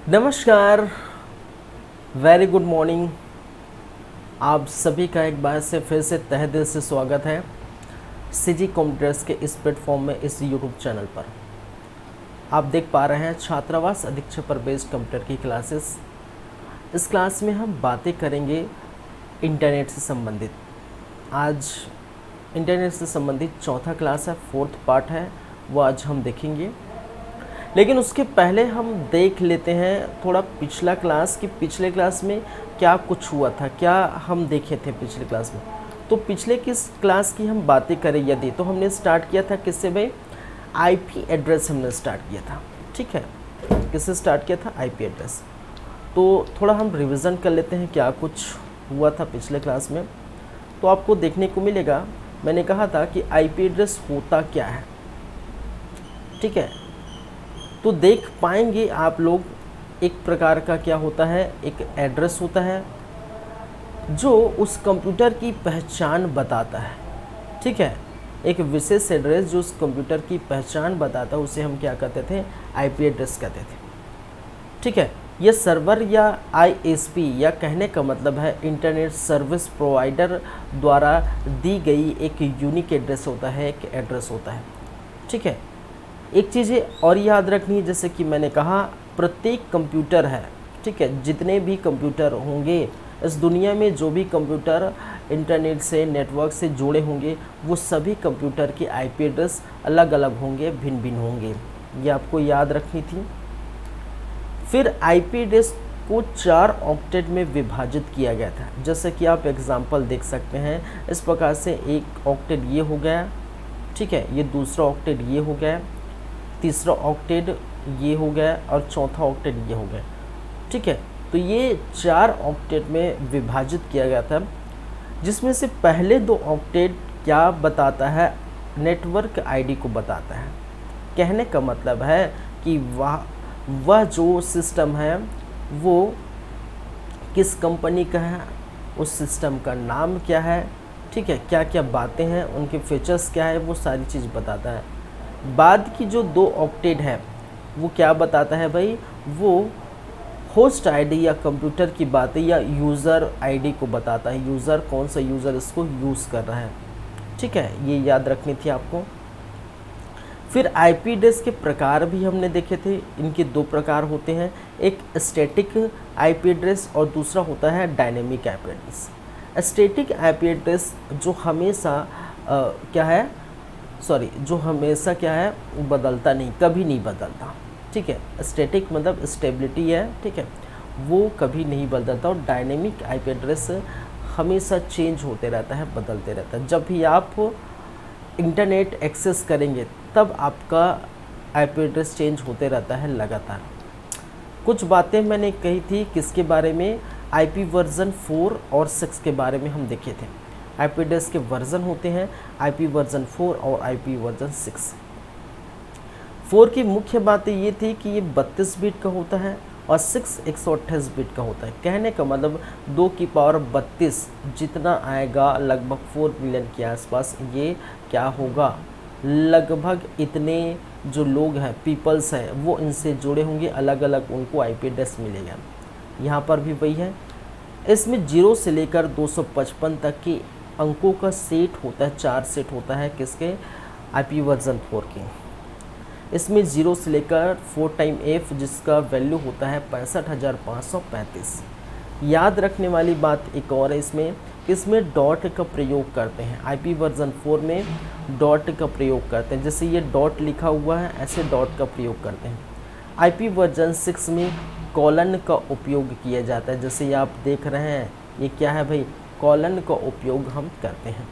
नमस्कार, very good morning. आप सभी का एक बार से फिर से तहे दिल से स्वागत है सीजी कंप्यूटर्स के इस प्लेटफॉर्म में, इस यूट्यूब चैनल पर। आप देख पा रहे हैं छात्रावास अधीक्षक पर बेस्ड कंप्यूटर की क्लासेस। इस क्लास में हम बातें करेंगे इंटरनेट से संबंधित। आज इंटरनेट से संबंधित चौथा क्लास है, फोर्थ पार्ट है, वो आज हम देखेंगे। लेकिन उसके पहले हम देख लेते हैं थोड़ा पिछला क्लास कि पिछले क्लास में क्या कुछ हुआ था, क्या हम देखे थे पिछले क्लास में। तो पिछले किस क्लास की हम बातें करें यदि, तो हमने स्टार्ट किया था किससे भाई? आईपी एड्रेस हमने स्टार्ट किया था। ठीक है, किससे स्टार्ट किया था? IP address. तो थोड़ा हम रिवीजन कर लेते हैं क्या कुछ हुआ था पिछले क्लास में। तो आपको देखने को मिलेगा, मैंने कहा था कि आईपी एड्रेस होता क्या है। ठीक है, तो देख पाएंगे आप लोग, एक प्रकार का क्या होता है, एक एड्रेस होता है जो उस कंप्यूटर की पहचान बताता है। ठीक है, एक विशेष एड्रेस जो उस कंप्यूटर की पहचान बताता है, उसे हम क्या कहते थे? आईपी एड्रेस कहते थे। ठीक है, यह सर्वर या आईएसपी या कहने का मतलब है इंटरनेट सर्विस प्रोवाइडर द्वारा दी गई एक यूनिक एड्रेस होता है, एक एड्रेस होता है। ठीक है, एक चीज़ें और याद रखनी है, जैसे कि मैंने कहा प्रत्येक कंप्यूटर है। ठीक है, जितने भी कंप्यूटर होंगे इस दुनिया में, जो भी कंप्यूटर इंटरनेट से, नेटवर्क से जुड़े होंगे, वो सभी कंप्यूटर के आईपी एड्रेस अलग अलग होंगे, भिन्न भिन्न होंगे। ये आपको याद रखनी थी। फिर आईपी एड्रेस को 4 ऑक्टेट में विभाजित किया गया था। जैसे कि आप एग्जाम्पल देख सकते हैं इस प्रकार से, एक ऑक्टेट ये हो गया। ठीक है, ये दूसरा ऑक्टेट ये हो गया, तीसरा ऑक्टेट ये हो गया और चौथा ऑक्टेट ये हो गया। ठीक है, तो ये 4 ऑक्टेट में विभाजित किया गया था, जिसमें से पहले 2 ऑक्टेट क्या बताता है? नेटवर्क आईडी को बताता है। कहने का मतलब है कि वह जो सिस्टम है वो किस कंपनी का है, उस सिस्टम का नाम क्या है, ठीक है, क्या क्या बातें हैं, उनके फीचर्स क्या है, वो सारी चीज़ बताता है। बाद की जो 2 ऑक्टेट है वो क्या बताता है भाई? वो होस्ट आईडी या कंप्यूटर की बातें या यूज़र आईडी को बताता है, यूज़र कौन सा यूज़र इसको यूज़ कर रहा है। ठीक है, ये याद रखनी थी आपको। फिर आईपी एड्रेस के प्रकार भी हमने देखे थे। इनके 2 प्रकार होते हैं, एक स्टैटिक आईपी एड्रेस और दूसरा होता है dynamic IP address. Static IP address जो हमेशा जो हमेशा क्या है, बदलता नहीं, कभी नहीं बदलता। ठीक है, स्टैटिक मतलब स्टेबिलिटी है। ठीक है, वो कभी नहीं बदलता। और डायनेमिक आईपी एड्रेस हमेशा चेंज होते रहता है, बदलते रहता है। जब भी आप इंटरनेट एक्सेस करेंगे तब आपका आईपी एड्रेस चेंज होते रहता है लगातार। कुछ बातें मैंने कही थी किसके बारे में? आईपी वर्जन 4 और 6 के बारे में हम देखे थे। आईपी एड्रेस के वर्जन होते हैं आईपी वर्जन 4 और आईपी वर्जन 6। 4 की मुख्य बातें ये थी कि ये 32 बिट का होता है और 6 128 बिट का होता है। कहने का मतलब 2 की पावर 32 जितना आएगा, लगभग 4 बिलियन के आसपास ये क्या होगा, लगभग इतने जो लोग हैं, पीपल्स हैं, वो इनसे जुड़े होंगे, अलग अलग उनको आईपी एड्रेस मिलेगा। यहाँ पर भी वही है। इसमें 0 से लेकर 255 तक की अंकों का सेट होता है, 4 सेट होता है किसके? आईपी वर्जन 4 के। इसमें 0 से लेकर 4 टाइम F जिसका वैल्यू होता है 65,535। याद रखने वाली बात एक और है इसमें डॉट का प्रयोग करते हैं। आईपी वर्जन 4 में डॉट का प्रयोग करते हैं, जैसे ये डॉट लिखा हुआ है, ऐसे डॉट का प्रयोग करते हैं। आईपी वर्जन 6 में कॉलन का उपयोग किया जाता है, जैसे ये आप देख रहे हैं, ये क्या है भाई? कॉलन का उपयोग हम करते हैं।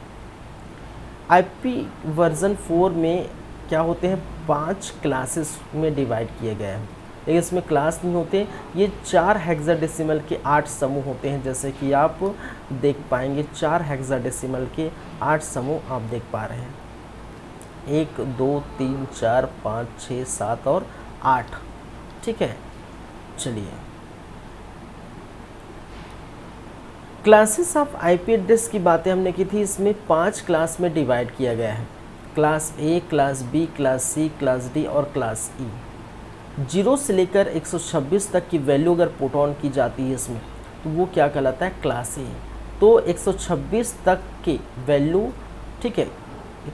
आईपी वर्जन 4 में क्या होते हैं? 5 क्लासेस में डिवाइड किए गए हैं, लेकिन इसमें क्लास नहीं होते। ये 4 हेक्साडेसिमल के 8 समूह होते हैं, जैसे कि आप देख पाएंगे 4 हेक्साडेसिमल के 8 समूह आप देख पा रहे हैं। 1 2 3 4 5 6 7 और 8। ठीक है, चलिए क्लासेस ऑफ आईपी एड्रेस की बातें हमने की थी। इसमें 5 क्लास में डिवाइड किया गया है, class A, class B, class C, class D और क्लास ई। 0 से लेकर 126 तक की वैल्यू अगर पुट ऑन की जाती है इसमें, तो वो क्या कहलाता है, क्लास ए। तो 126 तक की वैल्यू, ठीक है,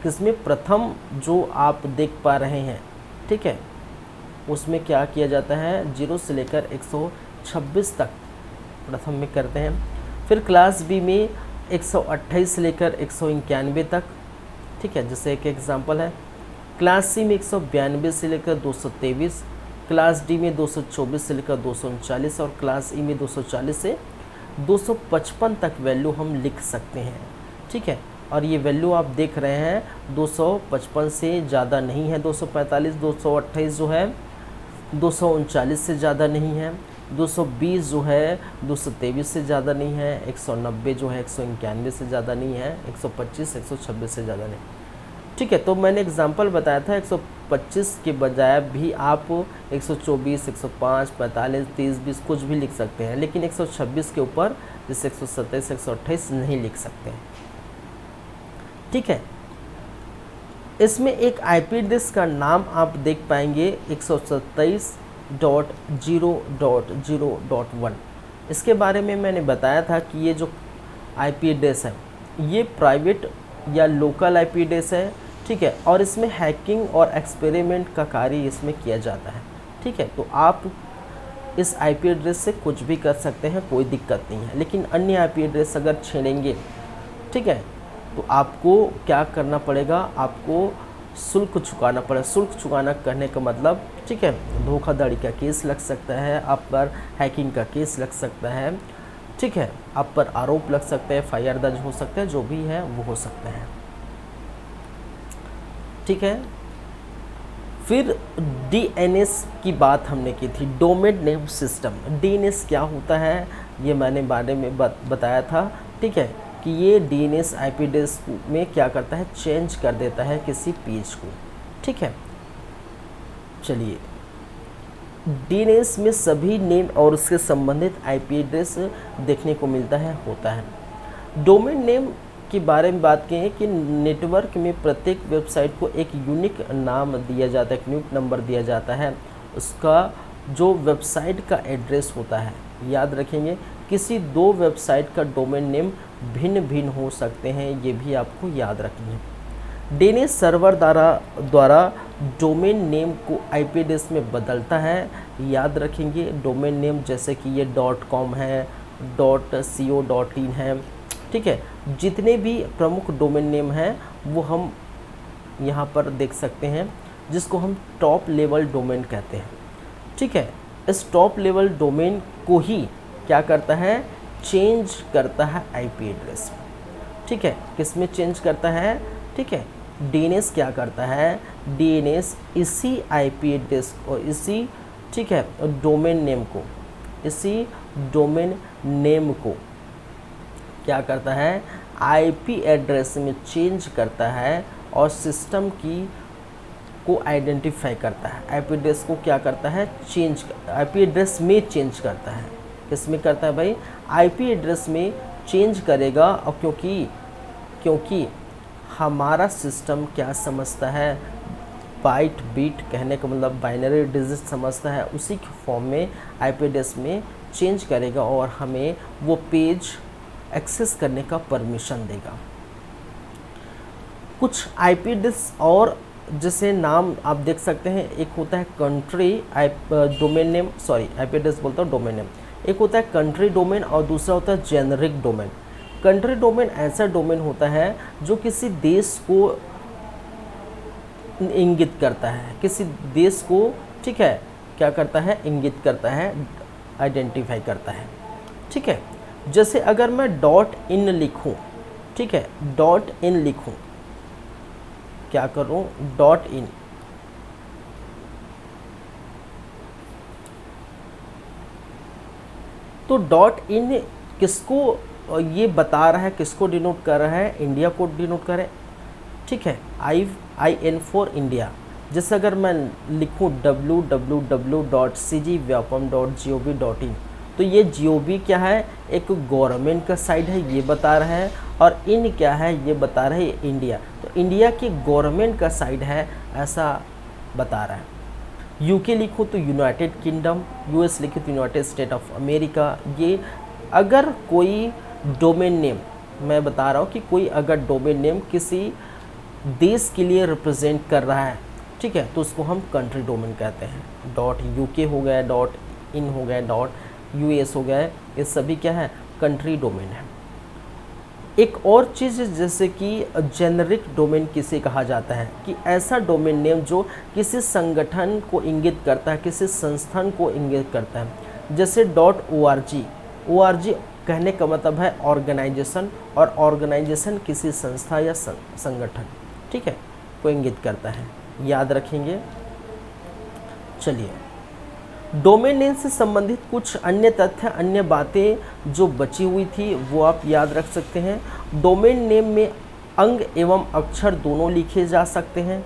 इसमें प्रथम जो आप देख पा रहे हैं, ठीक है, उसमें क्या किया जाता है, 0 से लेकर 126 तक प्रथम में करते हैं। फिर क्लास बी में 128 से लेकर 191 तक, ठीक है, जैसे एक एग्जांपल है। क्लास सी में 192 से लेकर 223, क्लास डी में 224 से लेकर 239 और क्लास ई में 240 से 255 तक वैल्यू हम लिख सकते हैं, ठीक है। और ये वैल्यू आप देख रहे हैं 255 से ज़्यादा नहीं है, 245, 228 जो है 239 से ज़्यादा नहीं है, 220 जो है 223 से ज़्यादा नहीं है, 190 जो है 191 से ज़्यादा नहीं है, 125, 126 से ज़्यादा नहीं, ठीक है। तो मैंने एग्जांपल बताया था 125 के बजाय भी आप 124, 105, 45, 30, 20 कुछ भी लिख सकते हैं, लेकिन 126 के ऊपर जैसे 127, 128 नहीं लिख सकते हैं, ठीक है। इसमें एक आईपी एड्रेस का नाम आप देख पाएंगे 127.0.0.1। इसके बारे में मैंने बताया था कि ये जो आईपी एड्रेस है ये प्राइवेट या लोकल आईपी एड्रेस है, ठीक है, और इसमें हैकिंग और एक्सपेरिमेंट का कार्य इसमें किया जाता है, ठीक है। तो आप इस आईपी एड्रेस से कुछ भी कर सकते हैं, कोई दिक्कत नहीं है। लेकिन अन्य आईपी एड्रेस अगर छेड़ेंगे, ठीक है, तो आपको क्या करना पड़ेगा, आपको शुल्क चुकाना पड़ेगा। शुल्क चुकाना कहने का मतलब, ठीक है, धोखाधड़ी का केस लग सकता है आप पर, हैकिंग का केस लग सकता है, ठीक है, आप पर आरोप लग सकता है, एफआईआर दर्ज हो सकता है, जो भी है वो हो सकता है, ठीक है। फिर डीएनएस की बात हमने की थी, डोमेन नेम सिस्टम। डीएनएस क्या होता है ये मैंने बारे में बताया था, ठीक है, कि ये डीएनएस आईपी एड्रेस में क्या करता है, चेंज कर देता है किसी पेज को, ठीक है। चलिए, डीएनएस में सभी नेम और उसके संबंधित आईपी एड्रेस देखने को मिलता है, होता है। डोमेन नेम के बारे में बात की है कि नेटवर्क में प्रत्येक वेबसाइट को एक यूनिक नाम दिया जाता है, एक यूनिक नंबर दिया जाता है, उसका जो वेबसाइट का एड्रेस होता है। याद रखेंगे, किसी दो वेबसाइट का डोमेन नेम भिन्न भिन्न हो सकते हैं, ये भी आपको याद रखनी है। डीएनएस सर्वर द्वारा डोमेन नेम को आईपी एड्रेस में बदलता है। याद रखेंगे, डोमेन नेम जैसे कि ये .com है, .co.in है, ठीक है, जितने भी प्रमुख डोमेन नेम हैं वो हम यहाँ पर देख सकते हैं, जिसको हम टॉप लेवल डोमेन कहते हैं, ठीक है। इस टॉप लेवल डोमेन को ही क्या करता है, चेंज करता है आईपी एड्रेस, ठीक है। किस में चेंज करता है, ठीक है, डीएनएस क्या करता है, डीएनएस इसी आईपी एड्रेस और इसी, ठीक है, डोमेन नेम को, इसी डोमेन नेम को क्या करता है, आईपी एड्रेस में चेंज करता है और सिस्टम की को आइडेंटिफाई करता है। आईपी एड्रेस को क्या करता है, चेंज, आईपी एड्रेस में चेंज करता है। किस में करता है भाई, आईपी एड्रेस में चेंज करेगा। और क्योंकि हमारा सिस्टम क्या समझता है, बाइट बीट कहने का मतलब बाइनरी डिजिट समझता है, उसी के फॉर्म में आईपी एड्रेस में चेंज करेगा और हमें वो पेज एक्सेस करने का परमिशन देगा। कुछ आईपी एड्रेस और जैसे नाम आप देख सकते हैं, एक होता है country domain name, sorry IP address बोलता हूँ, डोमेन नेम। एक होता है कंट्री डोमेन और दूसरा होता है जेनरिक डोमेन। कंट्री डोमेन ऐसा डोमेन होता है जो किसी देश को इंगित करता है, किसी देश को, ठीक है, क्या करता है, इंगित करता है, आइडेंटिफाई करता है, ठीक है। जैसे अगर मैं .in लिखूं, ठीक है, .in लिखूं, क्या करूं, .in, तो .in किसको ये बता रहा है, किसको डिनोट कर रहा है, इंडिया को डिनोट कर रहा है, ठीक है, IN फॉर इंडिया। जैसे अगर मैं लिखूं www.cgvyapam.gov.in, तो ये GOV क्या है, एक गवर्नमेंट का साइट है, ये बता रहा है, और इन क्या है, ये बता रहा है इंडिया, तो इंडिया की गवर्नमेंट का साइट है, ऐसा बता रहा है। यूके लिखूँ तो यूनाइटेड किंगडम, यूएस लिखूँ तो यूनाइटेड स्टेट ऑफ अमेरिका। ये अगर कोई डोमेन नेम, मैं बता रहा हूँ कि कोई अगर डोमेन नेम किसी देश के लिए रिप्रेजेंट कर रहा है, ठीक है, तो उसको हम कंट्री डोमेन कहते हैं। डॉट यूके हो गया, डॉट इन हो गया, डॉट यूएस हो गया, ये सभी क्या है, कंट्री डोमेन है। एक और चीज़ जैसे कि जेनरिक डोमेन किसे कहा जाता है, कि ऐसा डोमेन नेम जो किसी संगठन को इंगित करता है, किसी संस्थान को इंगित करता है। जैसे .org, org कहने का मतलब है ऑर्गेनाइजेशन, और ऑर्गेनाइजेशन किसी संस्था या संगठन, ठीक है, को इंगित करता है, याद रखेंगे। चलिए, डोमेन नेम से संबंधित कुछ अन्य तथ्य, अन्य बातें जो बची हुई थी वो आप याद रख सकते हैं। डोमेन नेम में अंग एवं अक्षर दोनों लिखे जा सकते हैं।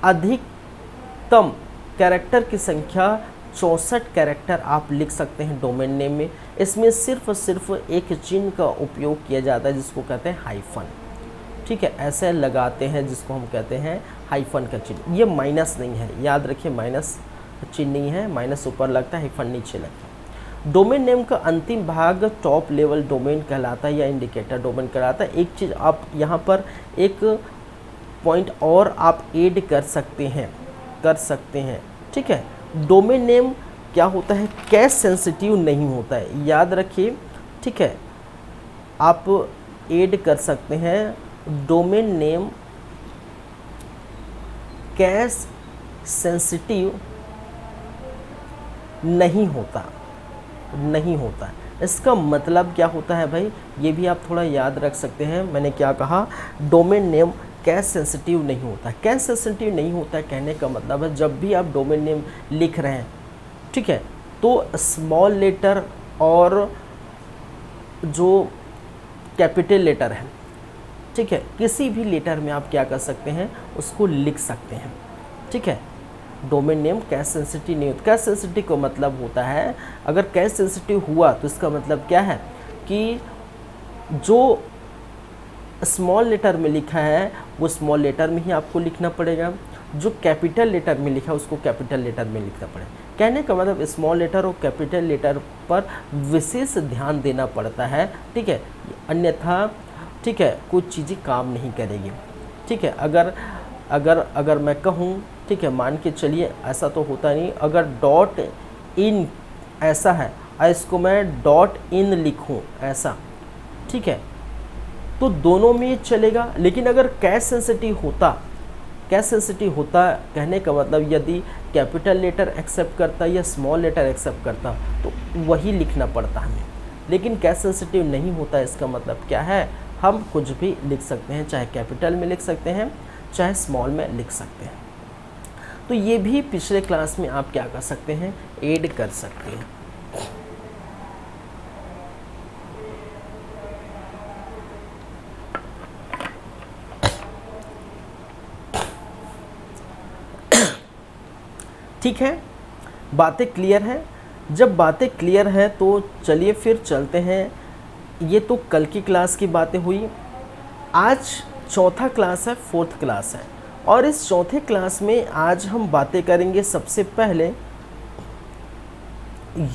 अधिकतम कैरेक्टर की संख्या 64 कैरेक्टर आप लिख सकते हैं डोमेन नेम में। इसमें सिर्फ और सिर्फ एक चिन्ह का उपयोग किया जाता है जिसको कहते हैं हाइफन, ठीक है, ऐसे लगाते हैं जिसको हम कहते हैं हाइफन का चिन्ह। ये माइनस नहीं है, याद रखिए, माइनस चिन्ह नहीं है, माइनस ऊपर लगता है, हाइफन नीचे लगता है। डोमेन नेम का अंतिम भाग टॉप लेवल डोमेन कहलाता है या इंडिकेटर डोमेन कहलाता है। एक चीज़ आप यहाँ पर एक पॉइंट और आप ऐड कर सकते हैं, ठीक है। डोमेन नेम क्या होता है, कैश सेंसिटिव नहीं होता है, याद रखिए, ठीक है। आप ऐड कर सकते हैं डोमेन नेम कैश सेंसिटिव नहीं होता। इसका मतलब क्या होता है भाई, ये भी आप थोड़ा याद रख सकते हैं। मैंने क्या कहा, डोमेन नेम कैश सेंसिटिव नहीं होता। कैश सेंसिटिव नहीं होता है कहने का मतलब है जब भी आप डोमेन नेम लिख रहे हैं, ठीक है, तो स्मॉल लेटर और जो कैपिटल लेटर है, ठीक है, किसी भी लेटर में आप क्या कर सकते हैं, उसको लिख सकते हैं, ठीक है। डोमेन नेम कैश सेंसिटिव नहीं होता। कैश सेंसिटिव का मतलब होता है, अगर कैश सेंसिटिव हुआ तो इसका मतलब क्या है कि जो स्मॉल लेटर में लिखा है वो स्मॉल लेटर में ही आपको लिखना पड़ेगा, जो कैपिटल लेटर में लिखा है उसको कैपिटल लेटर में लिखना पड़ेगा। कहने का मतलब स्मॉल लेटर और कैपिटल लेटर पर विशेष ध्यान देना पड़ता है, ठीक है, अन्यथा, ठीक है, कुछ चीज़ें काम नहीं करेगी, ठीक है। अगर मैं कहूँ, ठीक है, मान के चलिए, ऐसा तो होता नहीं, अगर डॉट इन ऐसा है और इसको मैं डॉट इन लिखूँ ऐसा, ठीक है, तो दोनों में चलेगा। लेकिन अगर कैश सेंसिटिव होता कहने का मतलब यदि कैपिटल लेटर एक्सेप्ट करता या स्मॉल लेटर एक्सेप्ट करता तो वही लिखना पड़ता हमें। लेकिन कैश सेंसिटिव नहीं होता, इसका मतलब क्या है, हम कुछ भी लिख सकते हैं, चाहे कैपिटल में लिख सकते हैं, चाहे स्मॉल में लिख सकते हैं। तो ये भी पिछले क्लास में आप क्या कर सकते हैं, ऐड कर सकते हैं। ठीक है, बातें क्लियर हैं। जब बातें क्लियर हैं तो चलिए फिर चलते हैं। ये तो कल की क्लास की बातें हुई। आज चौथा क्लास है, फोर्थ क्लास है, और इस चौथे क्लास में आज हम बातें करेंगे सबसे पहले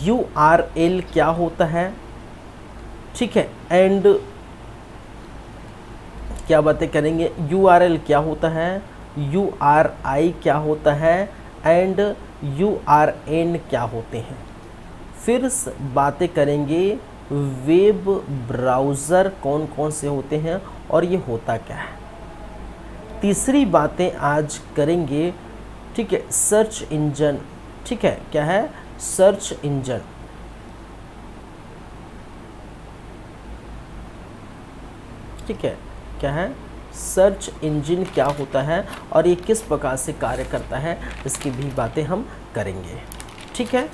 URL क्या होता है, ठीक है, एंड क्या बातें करेंगे, URL क्या होता है, URI क्या होता है, एंड URN क्या होते हैं। फिर बातें करेंगे वेब ब्राउज़र कौन कौन से होते हैं और ये होता क्या है। तीसरी बातें आज करेंगे, ठीक है, सर्च इंजन, ठीक है, क्या है, सर्च इंजन, ठीक है, क्या है, सर्च इंजन क्या होता है और ये किस प्रकार से कार्य करता है, इसकी भी बातें हम करेंगे, ठीक है।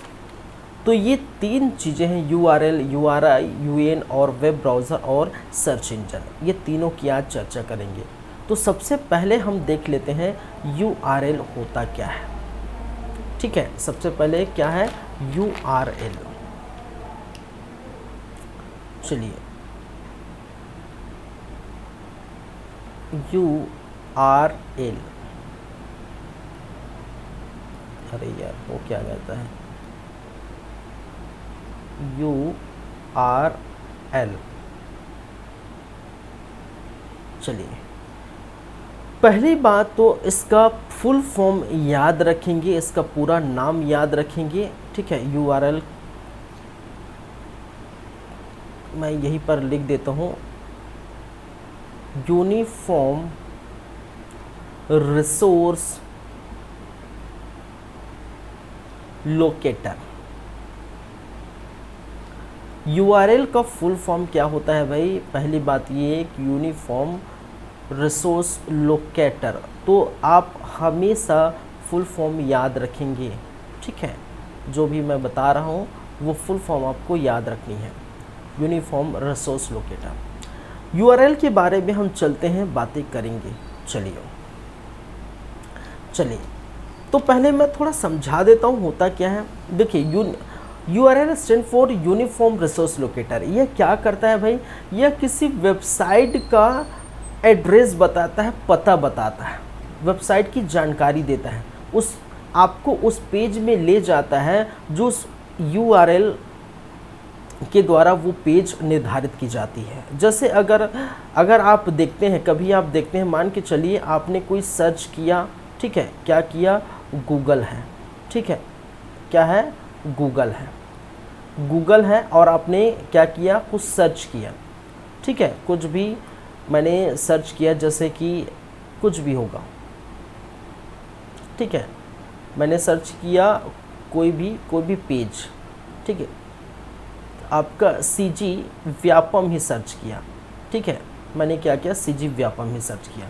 तो ये तीन चीज़ें हैं, URL, URI, UN और वेब ब्राउज़र और सर्च इंजन, ये तीनों की आज चर्चा करेंगे। तो सबसे पहले हम देख लेते हैं URL होता क्या है, ठीक है। सबसे पहले क्या है URL, चलिए URL अरे यार वो क्या कहता है, URL। चलिए, पहली बात तो इसका फुल फॉर्म याद रखेंगे, इसका पूरा नाम याद रखेंगे, ठीक है। URL मैं यहीं पर लिख देता हूँ, यूनिफॉर्म रिसोर्स लोकेटर। URL का फुल फॉर्म क्या होता है भाई? पहली बात ये कि यूनिफॉर्म रिसोर्स लोकेटर, तो आप हमेशा फुल फॉर्म याद रखेंगे, ठीक है। जो भी मैं बता रहा हूँ वो फुल फॉर्म आपको याद रखनी है, यूनिफॉर्म रिसोर्स लोकेटर। URL के बारे में हम चलते हैं, बातें करेंगे। चलिए तो पहले मैं थोड़ा समझा देता हूँ होता क्या है। देखिए, URL stand for uniform resource locator. यह क्या करता है भाई? यह किसी वेबसाइट का एड्रेस बताता है, पता बताता है, वेबसाइट की जानकारी देता है, उस आपको उस पेज में ले जाता है जो उस URL के द्वारा वो पेज निर्धारित की जाती है। जैसे अगर आप देखते हैं, कभी आप देखते हैं, मान के चलिए आपने कोई सर्च किया, ठीक है, क्या किया? गूगल है, ठीक है, क्या है? गूगल है और आपने क्या किया? कुछ सर्च किया, ठीक है, कुछ भी मैंने सर्च किया, जैसे कि कुछ भी होगा, ठीक है, मैंने सर्च किया कोई भी पेज, ठीक है, आपका CG व्यापम ही सर्च किया, ठीक है, मैंने क्या किया? CG व्यापम ही सर्च किया,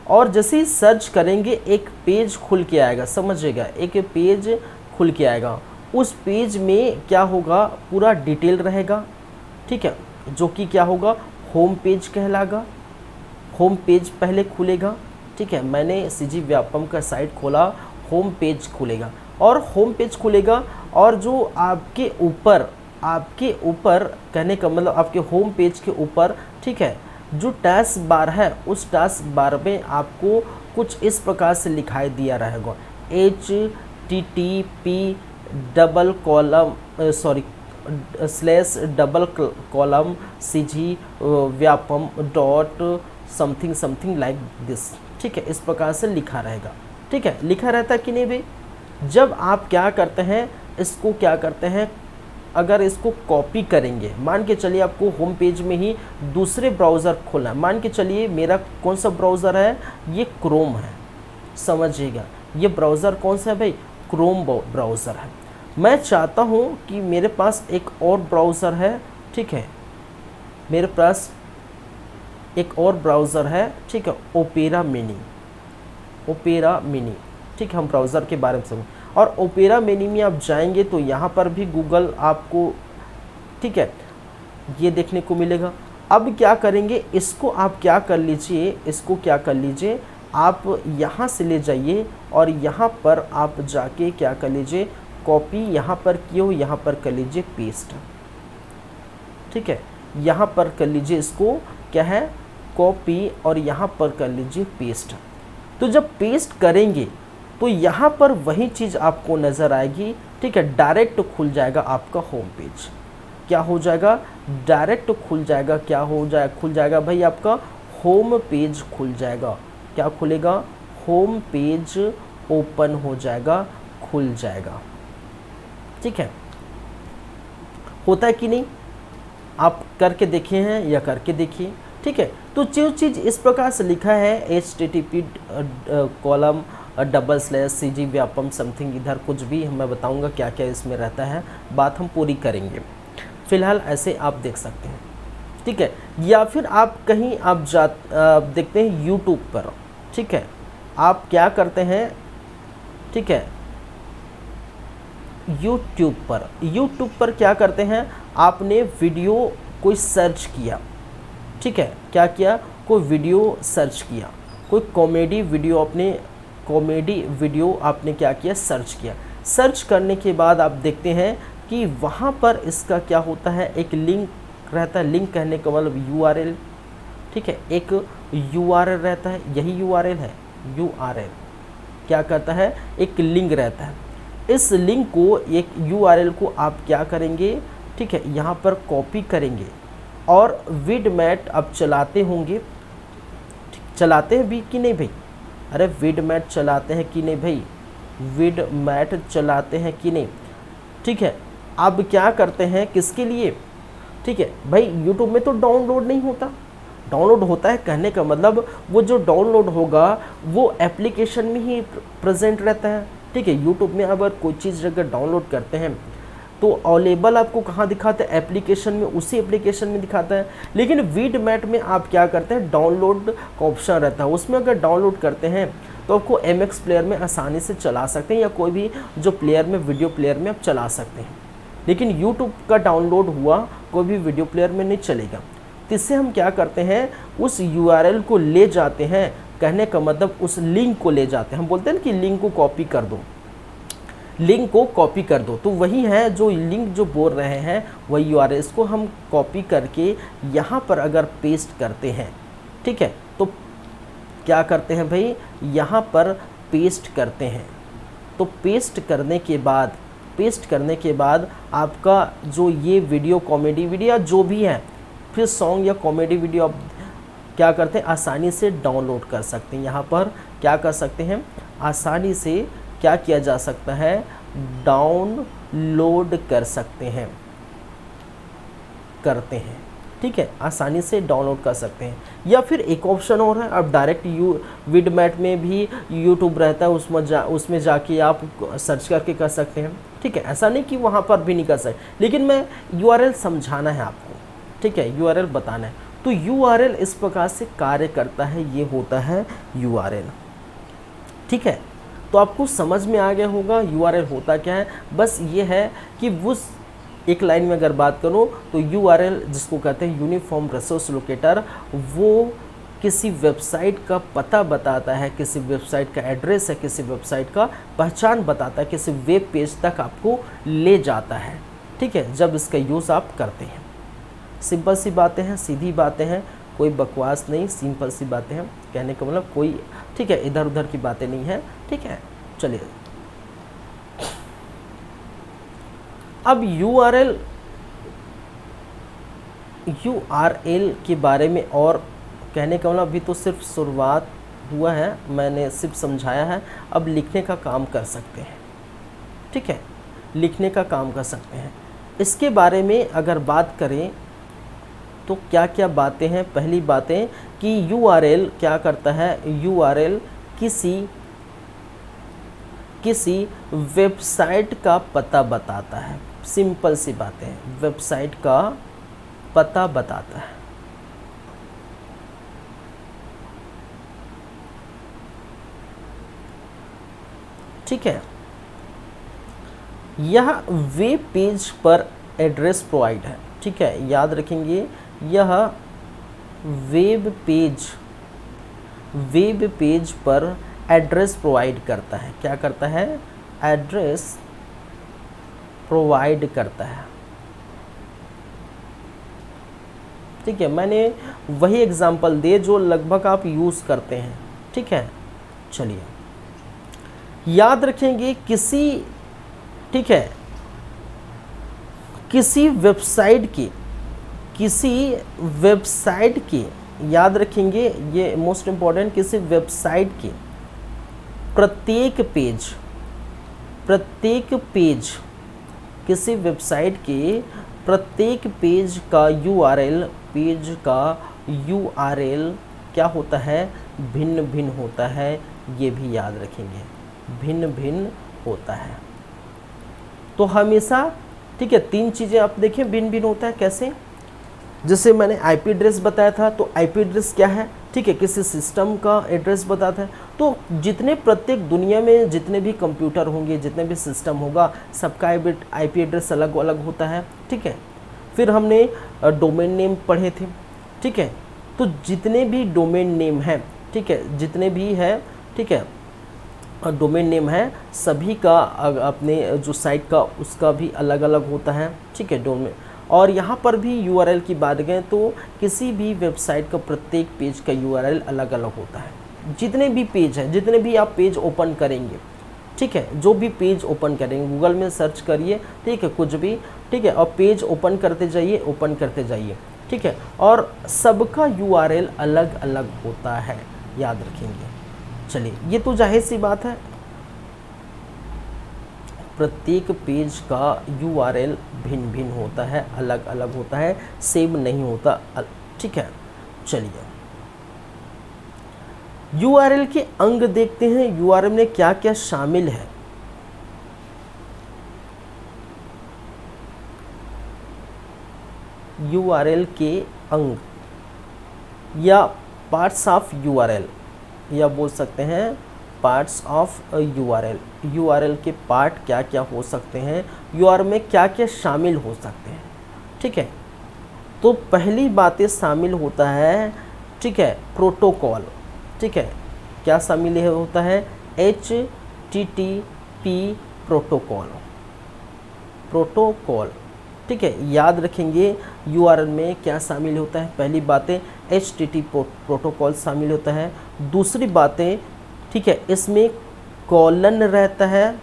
और जैसे ही सर्च करेंगे एक पेज खुल के आएगा, समझिएगा, एक पेज खुल के आएगा। उस पेज में क्या होगा? पूरा डिटेल रहेगा, ठीक है, जो कि क्या होगा? होम पेज कहलाएगा। होम पेज पहले खुलेगा, ठीक है, मैंने CG व्यापम का साइट खोला, होम पेज खुलेगा, और होम पेज खुलेगा, और जो आपके ऊपर कहने का मतलब आपके होम पेज के ऊपर, ठीक है, जो टास्क बार है, उस टास्क बार में आपको कुछ इस प्रकार से लिखाई दिया रहेगा, http:// CG Vyapam dot something something like this, ठीक है, इस प्रकार से लिखा रहेगा, ठीक है। लिखा रहता है कि नहीं भाई? जब आप क्या करते हैं, इसको क्या करते हैं, अगर इसको कॉपी करेंगे, मान के चलिए आपको होम पेज में ही दूसरे ब्राउज़र खोलना है, मान के चलिए मेरा कौन सा ब्राउज़र है? ये क्रोम है, समझिएगा, ये ब्राउज़र कौन सा है भाई? क्रोम ब्राउज़र है। मैं चाहता हूँ कि मेरे पास एक और ब्राउज़र है, ठीक है, मेरे पास एक और ब्राउज़र है, ठीक है, ओपेरा मिनी, ठीक है, हम ब्राउज़र के बारे में समझ। और ओपेरा मिनी में आप जाएंगे तो यहाँ पर भी गूगल आपको, ठीक है, ये देखने को मिलेगा। अब क्या करेंगे, इसको आप क्या कर लीजिए, आप यहाँ से ले जाइए और यहाँ पर आप जाके क्या कर लीजिए, कॉपी यहाँ पर किए हो, यहाँ पर कर लीजिए पेस्ट, ठीक है, यहाँ पर कर लीजिए, इसको क्या है? कॉपी, और यहाँ पर कर लीजिए पेस्ट। तो जब पेस्ट करेंगे तो यहाँ पर वही चीज़ आपको नज़र आएगी, ठीक है, डायरेक्ट खुल जाएगा आपका होम पेज। क्या हो जाएगा? डायरेक्ट खुल जाएगा। क्या हो जाएगा? खुल जाएगा भाई, आपका होम पेज खुल जाएगा। क्या खुलेगा? होम पेज ओपन हो जाएगा, खुल जाएगा, ठीक है। होता है कि नहीं? आप करके देखे हैं या करके देखिए, ठीक है। तो जो चीज़ इस प्रकार से लिखा है http:// व्यापम समथिंग, इधर कुछ भी मैं बताऊंगा क्या क्या इसमें रहता है, बात हम पूरी करेंगे। फिलहाल ऐसे आप देख सकते हैं, ठीक है। या फिर आप कहीं आप देखते हैं यूट्यूब पर, ठीक है, आप क्या करते हैं, ठीक है, यूट्यूब पर क्या करते हैं, आपने वीडियो कोई सर्च किया, ठीक है, क्या किया? कोई वीडियो सर्च किया, कोई कॉमेडी वीडियो आपने क्या किया? सर्च किया। सर्च करने के बाद आप देखते हैं कि वहाँ पर इसका क्या होता है, एक लिंक रहता है। लिंक कहने का मतलब URL, ठीक है, एक URL रहता है, यही URL है। URL क्या कहता है? एक लिंक रहता है। इस लिंक को, एक यूआरएल को आप क्या करेंगे, ठीक है, यहाँ पर कॉपी करेंगे और विडमैट आप चलाते होंगे, चलाते हैं भी कि नहीं भाई, अरे विडमैट चलाते हैं कि नहीं भाई, विडमैट चलाते हैं कि नहीं, ठीक है। अब क्या करते हैं, किसके लिए, ठीक है भाई, यूट्यूब में तो डाउनलोड नहीं होता, डाउनलोड होता है, कहने का मतलब वो जो डाउनलोड होगा वो एप्लीकेशन में ही प्रेजेंट रहता है, ठीक है। यूट्यूब में अगर कोई चीज़ अगर डाउनलोड करते हैं तो अवेलेबल आपको कहाँ दिखाता है, एप्लीकेशन में, उसी एप्लीकेशन में दिखाता है। लेकिन विडमैट में आप क्या करते हैं, डाउनलोड का ऑप्शन रहता है, उसमें अगर डाउनलोड करते हैं तो आपको MX प्लेयर में आसानी से चला सकते हैं, या कोई भी जो प्लेयर में, वीडियो प्लेयर में आप चला सकते हैं। लेकिन यूट्यूब का डाउनलोड हुआ कोई भी वीडियो प्लेयर में नहीं चलेगा। तो इससे हम क्या करते हैं, उस URL को ले जाते हैं, कहने का मतलब उस लिंक को ले जाते हैं। हम बोलते हैं ना कि लिंक को कॉपी कर दो, लिंक को कॉपी कर दो, तो वही है जो लिंक जो बोल रहे हैं वही URL को हम कॉपी करके यहाँ पर अगर पेस्ट करते हैं, ठीक है, तो क्या करते हैं भाई, यहाँ पर पेस्ट करते हैं। तो पेस्ट करने के बाद आपका जो ये वीडियो, कॉमेडी वीडियो जो भी है, फिर सॉन्ग या कॉमेडी वीडियो आप क्या करते हैं, आसानी से डाउनलोड कर सकते हैं। यहाँ पर क्या कर सकते हैं, आसानी से क्या किया जा सकता है, डाउनलोड कर सकते हैं, करते हैं, ठीक है, आसानी से डाउनलोड कर सकते हैं। या फिर एक ऑप्शन और है, आप डायरेक्ट विडमैट में भी यूट्यूब रहता है, उसमें जाके आप सर्च करके कर सकते हैं, ठीक है। ऐसा नहीं कि वहाँ पर भी नहीं कर सकते, लेकिन मैं URL समझाना है आपको, ठीक है, URL बताना है। तो URL इस प्रकार से कार्य करता है, ये होता है URL, ठीक है। तो आपको समझ में आ गया होगा URL होता क्या है। बस ये है कि उस एक लाइन में अगर बात करूँ तो URL जिसको कहते हैं यूनिफॉर्म रिसोर्स लोकेटर, वो किसी वेबसाइट का पता बताता है, किसी वेबसाइट का एड्रेस है, किसी वेबसाइट का पहचान बताता है, किसी वेब पेज तक आपको ले जाता है, ठीक है, जब इसका यूज़ आप करते हैं। सिंपल सी बातें हैं, सीधी बातें हैं, कोई बकवास नहीं, सिंपल सी बातें हैं, कहने का मतलब कोई, ठीक है, इधर उधर की बातें नहीं है, ठीक है। चलिए अब URL के बारे में और कहने का मतलब अभी तो सिर्फ शुरुआत हुआ है, मैंने सिर्फ समझाया है। अब लिखने का काम कर सकते हैं, ठीक है, लिखने का काम कर सकते हैं। इसके बारे में अगर बात करें तो क्या क्या बातें हैं। पहली बातें कि URL क्या करता है, URL किसी वेबसाइट का पता बताता है। सिंपल सी बातें हैं, वेबसाइट का पता बताता है, ठीक है। यह वेब पेज पर एड्रेस प्रोवाइड है, ठीक है, याद रखेंगे, यह वेब पेज पर एड्रेस प्रोवाइड करता है। क्या करता है, एड्रेस प्रोवाइड करता है, ठीक है। मैंने वही एग्जांपल दिए जो लगभग आप यूज़ करते हैं, ठीक है। चलिए याद रखेंगे ठीक है, किसी वेबसाइट के याद रखेंगे, ये मोस्ट इम्पॉर्टेंट, किसी वेबसाइट के प्रत्येक किसी वेबसाइट के प्रत्येक पेज का URL क्या होता है, भिन्न भिन्न होता है। ये भी याद रखेंगे, भिन्न भिन्न होता है। तो हमेशा, ठीक है, तीन चीज़ें आप देखें, भिन्न भिन्न होता है कैसे। जैसे मैंने IP एड्रेस बताया था, तो IP एड्रेस क्या है, ठीक है, किसी सिस्टम का एड्रेस बताता है। तो जितने प्रत्येक दुनिया में जितने भी कंप्यूटर होंगे, जितने भी सिस्टम होगा, सबका IP एड्रेस अलग अलग होता है, ठीक है। फिर हमने डोमेन नेम पढ़े थे, ठीक है। तो जितने भी डोमेन नेम हैं, ठीक है, जितने भी है, ठीक है, डोमेन नेम है, सभी का अपने जो साइट का उसका भी अलग अलग होता है, ठीक है, डोमेन। और यहाँ पर भी URL की बात करें तो किसी भी वेबसाइट का प्रत्येक पेज का URL अलग अलग होता है। जितने भी पेज हैं, जितने भी आप पेज ओपन करेंगे, ठीक है, जो भी पेज ओपन करेंगे गूगल में सर्च करिए, ठीक है, कुछ भी, ठीक है, और पेज ओपन करते जाइए, ओपन करते जाइए, ठीक है, और सबका यूआरएल अलग अलग होता है, याद रखेंगे। चलिए, ये तो जाहिर सी बात है, प्रत्येक पेज का यूआरएल भिन्न भिन्न होता है, अलग अलग होता है, सेम नहीं होता, ठीक है। चलिए, यूआरएल के अंग देखते हैं, यूआरएल में क्या क्या शामिल है। यूआरएल के अंग या पार्ट्स ऑफ यूआरएल, या बोल सकते हैं पार्ट्स ऑफ यूआरएल। यूआरएल के पार्ट क्या क्या हो सकते हैं, यूआरएल में क्या क्या शामिल हो सकते हैं, ठीक है। तो पहली बातें शामिल होता है, ठीक है, प्रोटोकॉल, ठीक है, क्या शामिल होता है, HTTP प्रोटोकॉल, प्रोटोकॉल, ठीक है, याद रखेंगे यूआरएल में क्या शामिल होता है। पहली बातें HTTP प्रोटोकॉल शामिल होता है। दूसरी बातें, ठीक है, इसमें कॉलन रहता है,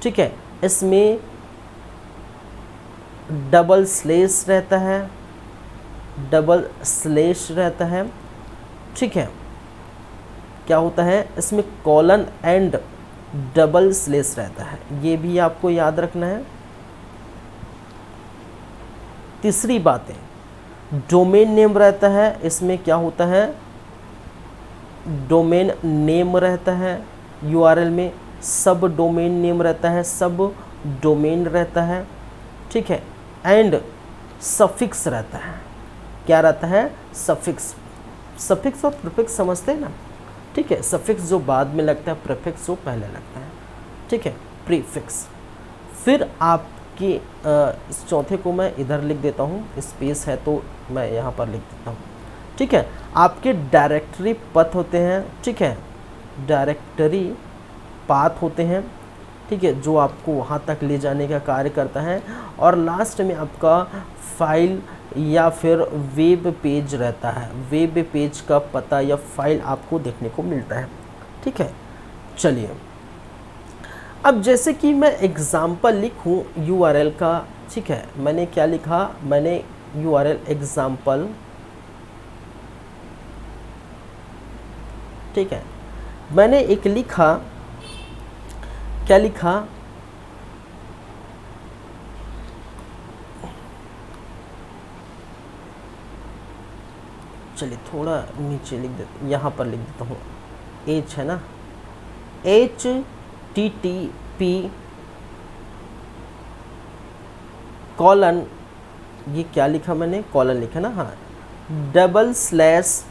ठीक है, इसमें डबल स्लेश रहता है, डबल स्लेश रहता है, ठीक है, क्या होता है इसमें कॉलन एंड डबल स्लेश रहता है, ये भी आपको याद रखना है। तीसरी बात है डोमेन नेम रहता है, इसमें क्या होता है, डोमेन नेम रहता है, यूआरएल में सब डोमेन नेम रहता है, सब डोमेन रहता है, ठीक है, एंड सफिक्स रहता है। क्या रहता है, सफिक्स। सफिक्स और प्रीफिक्स समझते हैं ना, ठीक है, सफिक्स जो बाद में लगता है, प्रीफिक्स जो पहले लगता है, ठीक है, प्रीफिक्स। फिर आपकी इस चौथे को मैं इधर लिख देता हूँ, स्पेस है तो मैं यहाँ पर लिख देता हूँ, ठीक है। आपके डायरेक्टरी पथ होते हैं, ठीक है, डायरेक्टरी पाथ होते हैं, ठीक है, जो आपको वहाँ तक ले जाने का कार्य करता है। और लास्ट में आपका फाइल या फिर वेब पेज रहता है, वेब पेज का पता या फाइल आपको देखने को मिलता है, ठीक है। चलिए, अब जैसे कि मैं एग्जाम्पल लिखूं यूआरएल का, ठीक है, मैंने क्या लिखा, मैंने यूआरएल एग्जाम्पल, ठीक है, मैंने एक लिखा, क्या लिखा, चलिए थोड़ा नीचे लिख देता, यहाँ पर लिख देता हूँ, एच है ना, HTTP कॉलन, ये क्या लिखा मैंने, कॉलन लिखा ना, हाँ, डबल स्लैश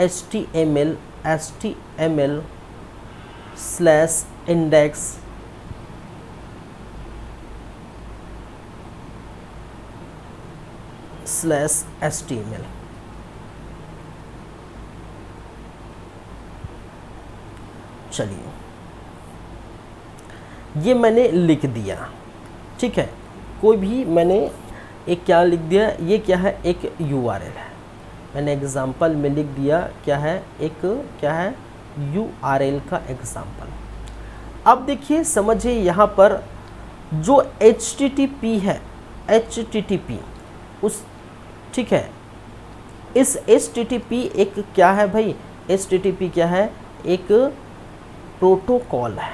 HTML/HTML/HTML। चलिए, ये मैंने लिख दिया, ठीक है, कोई भी मैंने एक क्या लिख दिया, ये क्या है, एक यूआरएल है, मैंने एग्जाम्पल में लिख दिया, क्या है, एक क्या है, यूआरएल का एग्जाम्पल। अब देखिए, समझिए यहाँ पर जो HTTP है, HTTP उस, ठीक है, इस HTTP एक क्या है भाई, HTTP क्या है, एक प्रोटोकॉल है,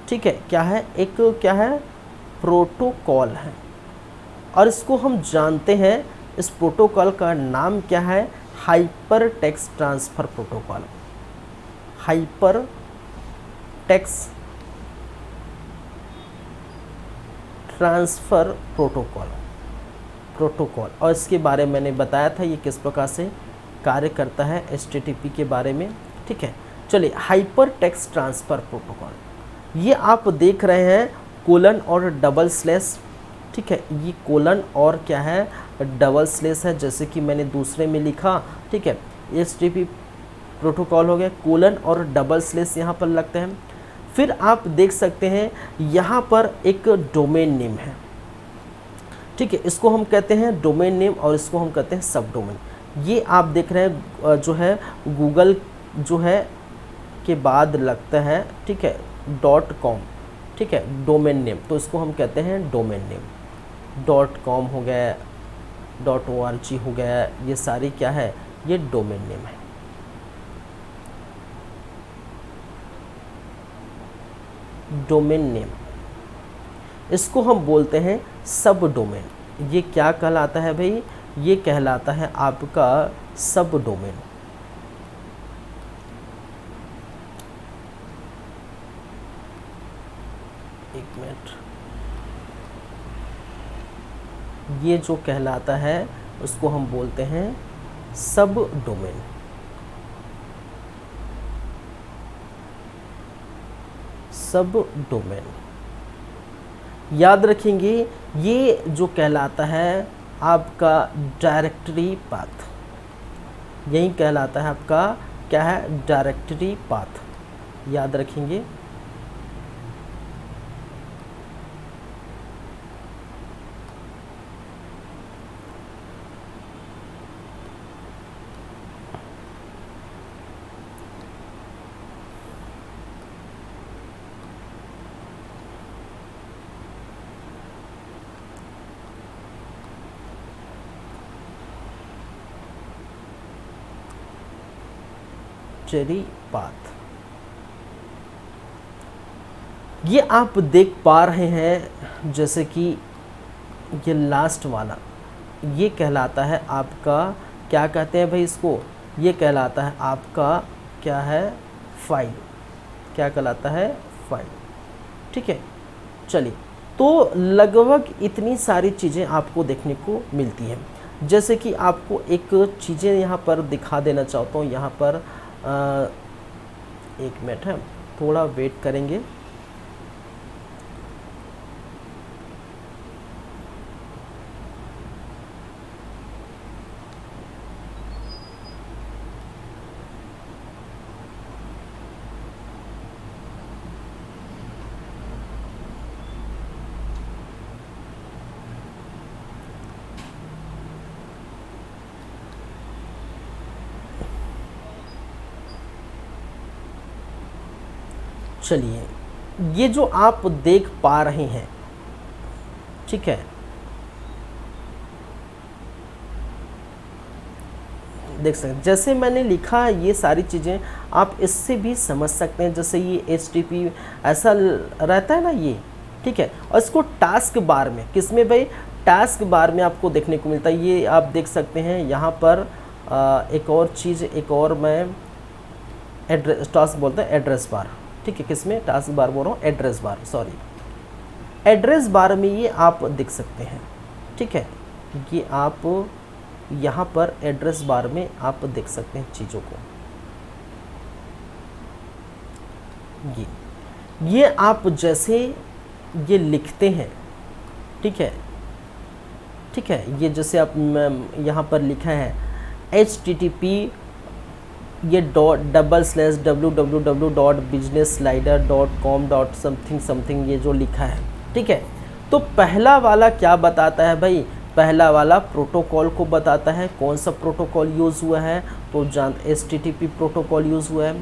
ठीक है, क्या है, एक क्या है, प्रोटोकॉल है। और इसको हम जानते हैं, इस प्रोटोकॉल का नाम क्या है, hyper text transfer protocol, hyper text transfer protocol, और इसके बारे में मैंने बताया था ये किस प्रकार से कार्य करता है, HTTP के बारे में, ठीक है। चलिए, हाइपर टेक्स्ट ट्रांसफ़र प्रोटोकॉल, ये आप देख रहे हैं कोलन और डबल स्लैश, ठीक है, ये कोलन और क्या है, डबल स्लैश है, जैसे कि मैंने दूसरे में लिखा, ठीक है, HTTP प्रोटोकॉल हो गया, कोलन और डबल स्लेस यहाँ पर लगते हैं। फिर आप देख सकते हैं यहाँ पर एक डोमेन नेम है, ठीक है, इसको हम कहते हैं डोमेन नेम और इसको हम कहते हैं सब डोमेन। ये आप देख रहे हैं जो है गूगल जो है के बाद लगता है, ठीक है, .com, ठीक है, डोमेन नेम, तो इसको हम कहते हैं डोमेन नेम। .com हो गया, .org हो गया, ये सारी क्या है, ये डोमेन नेम है। डोमेन नेम, इसको हम बोलते हैं सब डोमेन। ये क्या कहलाता है भाई, ये कहलाता है आपका सब डोमेन। एक मिनट, ये जो कहलाता है उसको हम बोलते हैं सब डोमेन। सब डोमेन याद रखेंगे, ये जो कहलाता है आपका डायरेक्टरी पाथ, यही कहलाता है आपका क्या है, डायरेक्टरी पाथ, याद रखेंगे। डायरेक्टरी पाथ, ये आप देख पा रहे हैं, जैसे कि ये लास्ट वाला, ये कहलाता है आपका क्या कहते हैं भाई इसको, ये कहलाता है आपका क्या है, फाइल, क्या कहलाता है, फाइल, ठीक है। चलिए, तो लगभग इतनी सारी चीज़ें आपको देखने को मिलती हैं। जैसे कि आपको एक चीज़ें यहाँ पर दिखा देना चाहता हूँ, यहाँ पर एक मिनट है, थोड़ा वेट करेंगे। चलिए, ये जो आप देख पा रहे हैं, ठीक है, देख सकते हैं, जैसे मैंने लिखा है ये सारी चीज़ें आप इससे भी समझ सकते हैं। जैसे ये HTTP ऐसा रहता है ना ये, ठीक है, और इसको टास्क बार में, किसमें भाई, टास्क बार में आपको देखने को मिलता है। ये आप देख सकते हैं यहाँ पर एक और चीज़, एक और मैं एड्रेस, टास्क बोलते हैं एड्रेस बार, ठीक है, किसमें, टास्क बार बोल रहा हूँ, address bar, sorry, address bar में ये आप देख सकते हैं, ठीक है, ये आप यहाँ पर एड्रेस बार में आप देख सकते हैं चीज़ों को। ये आप जैसे ये लिखते हैं, ठीक है, ठीक है, ये जैसे आप यहाँ पर लिखा है HTTP, ये www.businessslider.com.something ये जो लिखा है, ठीक है। तो पहला वाला क्या बताता है भाई, पहला वाला प्रोटोकॉल को बताता है, कौन सा प्रोटोकॉल यूज़ हुआ है, तो HTTP प्रोटोकॉल यूज़ हुआ है।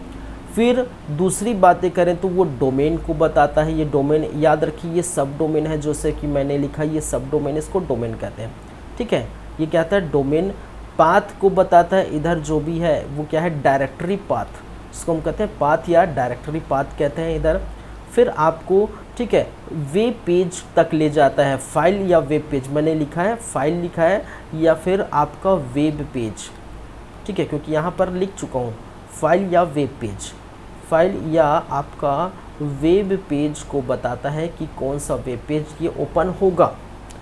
फिर दूसरी बातें करें तो वो डोमेन को बताता है, ये डोमेन याद रखिए, ये सब डोमेन है, जैसे कि मैंने लिखा ये सब डोमेन, इसको डोमेन कहते हैं, ठीक है। ये कहता है डोमेन, पाथ को बताता है, इधर जो भी है वो क्या है, डायरेक्टरी पाथ, इसको हम कहते हैं पाथ या डायरेक्टरी पाथ कहते हैं इधर। फिर आपको, ठीक है, वेब पेज तक ले जाता है, फाइल या वेब पेज, मैंने लिखा है फाइल लिखा है, या फिर आपका वेब पेज, ठीक है, क्योंकि यहाँ पर लिख चुका हूँ फाइल या वेब पेज। फाइल या आपका वेब पेज को बताता है कि कौन सा वेब पेज ये ओपन होगा,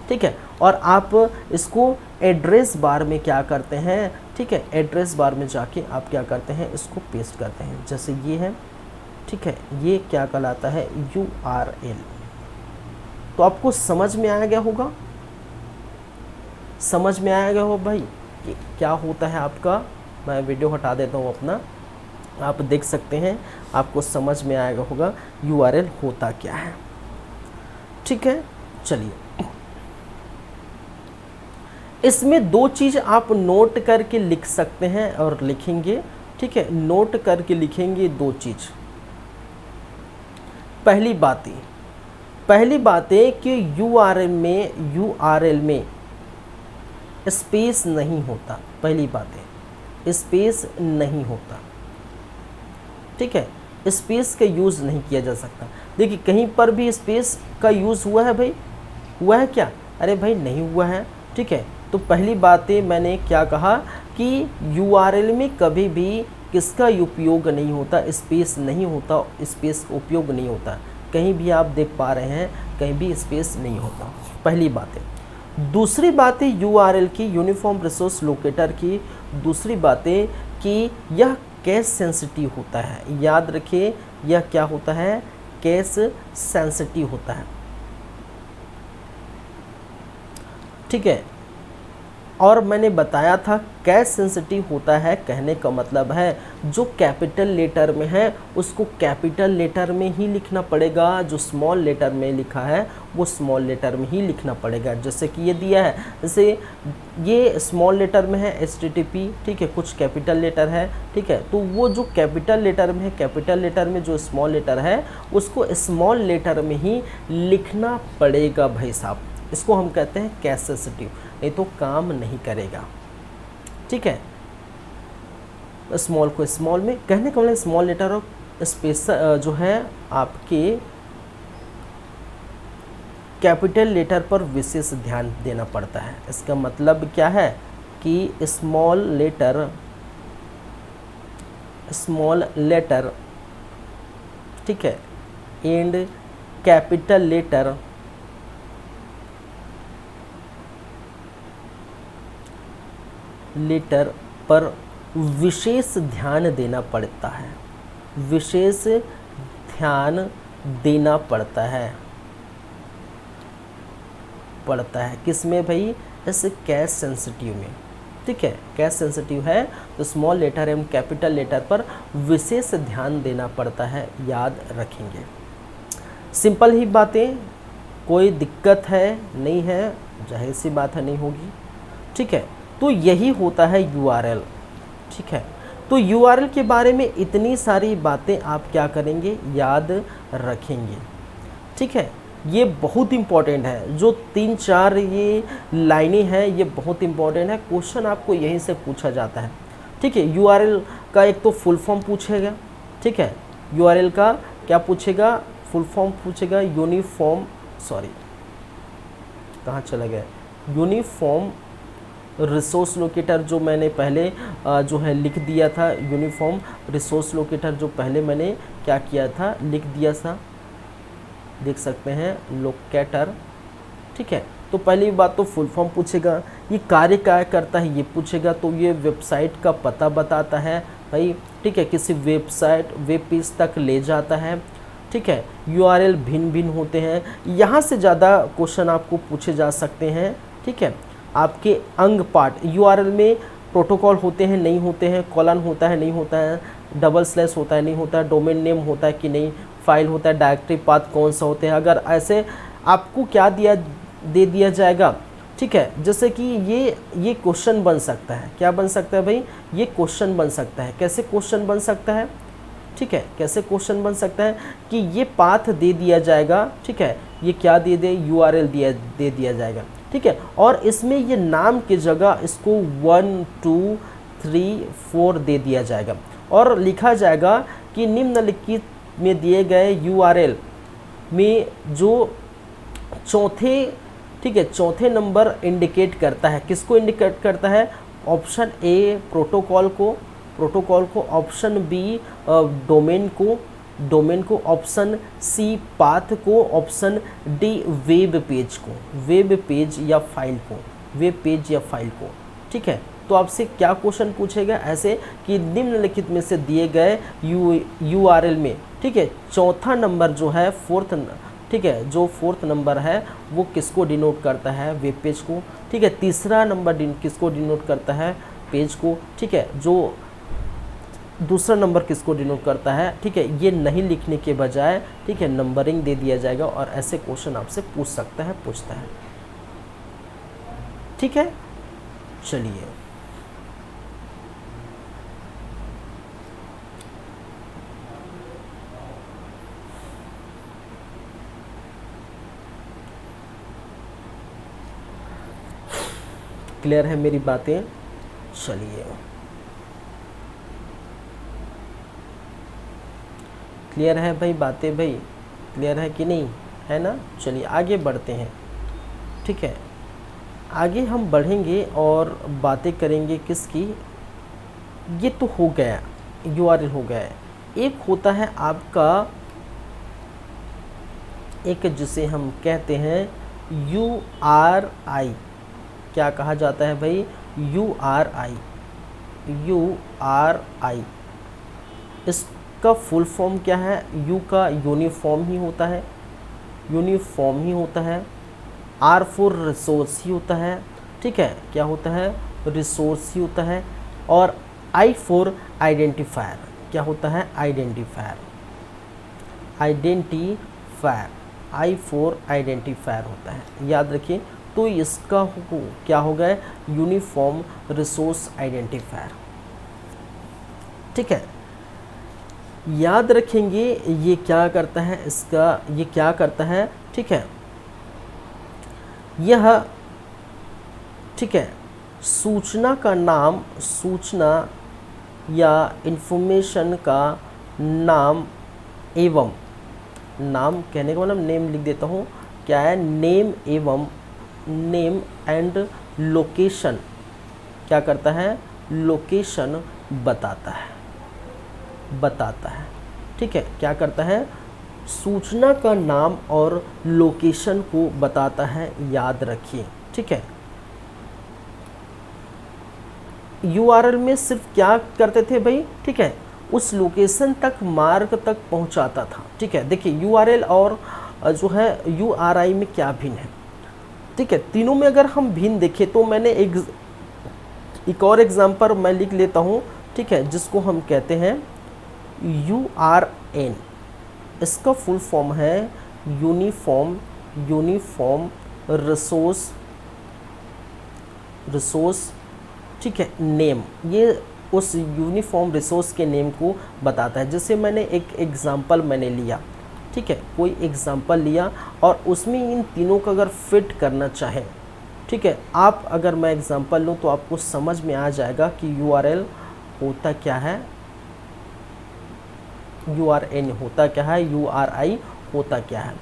ठीक है। और आप इसको एड्रेस बार में क्या करते हैं, ठीक है, एड्रेस बार में जाके आप क्या करते हैं, इसको पेस्ट करते हैं, जैसे ये है, ठीक है, ये क्या कहलाता है, URL। तो आपको समझ में आया गया होगा, समझ में आया गया हो भाई कि क्या होता है आपका। मैं वीडियो हटा देता हूँ अपना, आप देख सकते हैं, आपको समझ में आएगा होगा URL होता क्या है। ठीक है, चलिए इसमें दो चीज़ आप नोट करके लिख सकते हैं और लिखेंगे। ठीक है, नोट करके लिखेंगे दो चीज़। पहली बात है कि URL में स्पेस नहीं होता। पहली बात है स्पेस नहीं होता। ठीक है, स्पेस का यूज़ नहीं किया जा सकता। देखिए कहीं पर भी स्पेस का यूज़ हुआ है भाई? हुआ है क्या? अरे भाई नहीं हुआ है। ठीक है, तो पहली बात है मैंने क्या कहा कि URL में कभी भी किसका उपयोग नहीं होता, स्पेस नहीं होता, स्पेस का उपयोग नहीं होता। कहीं भी आप देख पा रहे हैं कहीं भी स्पेस नहीं होता, पहली बात है। दूसरी बात है URL की, यूनिफॉर्म रिसोर्स लोकेटर की दूसरी बात है कि यह कैश सेंसिटिव होता है। याद रखिए यह क्या होता है, कैश सेंसिटिव होता है। ठीक है, और मैंने बताया था कैश सेंसिटिव होता है, कहने का मतलब है जो कैपिटल लेटर में है उसको कैपिटल लेटर में ही लिखना पड़ेगा, जो स्मॉल लेटर में लिखा है वो स्मॉल लेटर में ही लिखना पड़ेगा। जैसे कि ये दिया है, जैसे ये स्मॉल लेटर में है HTTP, ठीक है, कुछ कैपिटल लेटर है। ठीक है, तो वो जो कैपिटल लेटर में है, कैपिटल लेटर में जो स्मॉल लेटर है उसको स्मॉल लेटर में ही लिखना पड़ेगा भाई साहब। इसको हम कहते हैं कैश सेंसिटिव, नहीं तो काम नहीं करेगा। ठीक है, स्मॉल को स्मॉल में, कहने का मतलब स्मॉल लेटर और स्पेस जो है आपके कैपिटल लेटर पर विशेष ध्यान देना पड़ता है। इसका मतलब क्या है कि स्मॉल लेटर ठीक है एंड कैपिटल लेटर पर विशेष ध्यान देना पड़ता है, विशेष ध्यान देना पड़ता है किस में भाई? इस कैश सेंसिटिव में। ठीक है, कैश सेंसिटिव है तो स्मॉल लेटर एवं कैपिटल लेटर पर विशेष ध्यान देना पड़ता है, याद रखेंगे। सिंपल ही बातें, कोई दिक्कत है नहीं है, जाहिर सी बात है नहीं होगी। ठीक है, तो यही होता है URL। ठीक है, तो URL के बारे में इतनी सारी बातें आप क्या करेंगे, याद रखेंगे। ठीक है, ये बहुत इम्पॉर्टेंट है, जो 3-4 ये लाइनें हैं ये बहुत इम्पॉर्टेंट है, क्वेश्चन आपको यहीं से पूछा जाता है। ठीक है, URL का एक तो फुल फॉर्म पूछेगा। ठीक है, URL का क्या पूछेगा, फुल फॉर्म पूछेगा, कहाँ चला गया, यूनिफॉर्म रिसोर्स लोकेटर, जो मैंने पहले जो है लिख दिया था, यूनिफॉर्म रिसोर्स लोकेटर जो पहले मैंने क्या किया था, लिख दिया था, देख सकते हैं लोकेटर। ठीक है, तो पहली बात तो फुल फॉर्म पूछेगा, ये कार्य क्या करता है ये पूछेगा, तो ये वेबसाइट का पता बताता है भाई। ठीक है, किसी वेब पेज तक ले जाता है। ठीक है, URL भिन्न होते हैं, यहाँ से ज़्यादा क्वेश्चन आपको पूछे जा सकते हैं। ठीक है, आपके अंग पार्ट URL में प्रोटोकॉल होते हैं नहीं होते हैं, कॉलन होता है नहीं होता है, डबल स्लैश होता है नहीं होता है, डोमेन नेम होता है कि नहीं, फाइल होता है, डायरेक्टरी पाथ कौन सा होते हैं। अगर ऐसे आपको क्या दे दिया जाएगा। ठीक है, जैसे कि ये क्वेश्चन बन सकता है, क्या बन सकता है भाई, ये क्वेश्चन बन सकता है। कैसे क्वेश्चन बन सकता है? ठीक है, कैसे क्वेश्चन बन सकता है कि ये पाथ दे दिया जाएगा। ठीक है, ये क्या दे URL दे दिया जाएगा। ठीक है, और इसमें ये नाम की जगह इसको 1 2 3 4 दे दिया जाएगा और लिखा जाएगा कि निम्नलिखित में दिए गए URL में जो चौथे नंबर इंडिकेट करता है, किसको इंडिकेट करता है? ऑप्शन ए प्रोटोकॉल को, ऑप्शन बी डोमेन को, ऑप्शन सी पाथ को, ऑप्शन डी वेब पेज या फाइल को। ठीक है, तो आपसे क्या क्वेश्चन पूछेगा ऐसे कि निम्नलिखित में से दिए गए URL में, ठीक है, चौथा नंबर जो है फोर्थ, ठीक है, जो फोर्थ नंबर है वो किसको डिनोट करता है? वेब पेज को। ठीक है, तीसरा नंबर किसको डिनोट करता है? पेज को। ठीक है, जो दूसरा नंबर किसको डिनोट करता है, ठीक है, ये नहीं लिखने के बजाय, ठीक है, नंबरिंग दे दिया जाएगा और ऐसे क्वेश्चन आपसे पूछता है। ठीक है, चलिए क्लियर है मेरी बातें? चलिए क्लियर है भाई बातें, भाई क्लियर है कि नहीं, है ना? चलिए आगे बढ़ते हैं। ठीक है, आगे हम बढ़ेंगे और बातें करेंगे किसकी। ये तो हो गया, यूआरएल हो गया है। एक होता है आपका, एक जिसे हम कहते हैं URI। क्या कहा जाता है भाई? URI। इसका फुल फॉर्म क्या है? यू का यूनिफॉर्म ही होता है, आर फॉर रिसोर्स ही होता है, ठीक है, क्या होता है? रिसोर्स ही होता है। और आई फॉर आइडेंटिफायर, क्या होता है? आइडेंटिफायर, आई फॉर आइडेंटिफायर होता है, याद रखिए। तो इसका क्या हो गया? Uniform resource identifier. ठीक है, याद रखेंगे ये क्या करता है, ये क्या करता है, ठीक है, यह, ठीक है, सूचना का नाम, सूचना या इंफॉर्मेशन का नाम एवं, नाम कहने का मतलब नेम लिख देता हूँ, क्या है? नेम एंड लोकेशन, क्या करता है? लोकेशन बताता है, ठीक है, क्या करता है? सूचना का नाम और लोकेशन को बताता है, याद रखिए। ठीक है, यूआरएल में सिर्फ क्या करते थे भाई, ठीक है, उस लोकेशन तक, मार्ग तक पहुंचाता था। ठीक है, देखिए यूआरएल और जो है यूआरआई में क्या भिन्न है, ठीक है, तीनों में अगर हम भिन्न देखें तो मैंने एक और एग्जांपल मैं लिख लेता हूँ, ठीक है, जिसको हम कहते हैं URN। इसका फुल फॉर्म है यूनिफॉर्म रिसोर्स, ठीक है, नेम। ये उस यूनिफॉर्म रिसोर्स के नेम को बताता है। जैसे मैंने एक एग्जांपल मैंने लिया, ठीक है, कोई एग्जांपल लिया और उसमें इन तीनों का अगर फिट करना चाहें, ठीक है, आप अगर मैं एग्जांपल लूँ तो आपको समझ में आ जाएगा कि URL होता क्या है, URN होता क्या है, URI होता क्या है।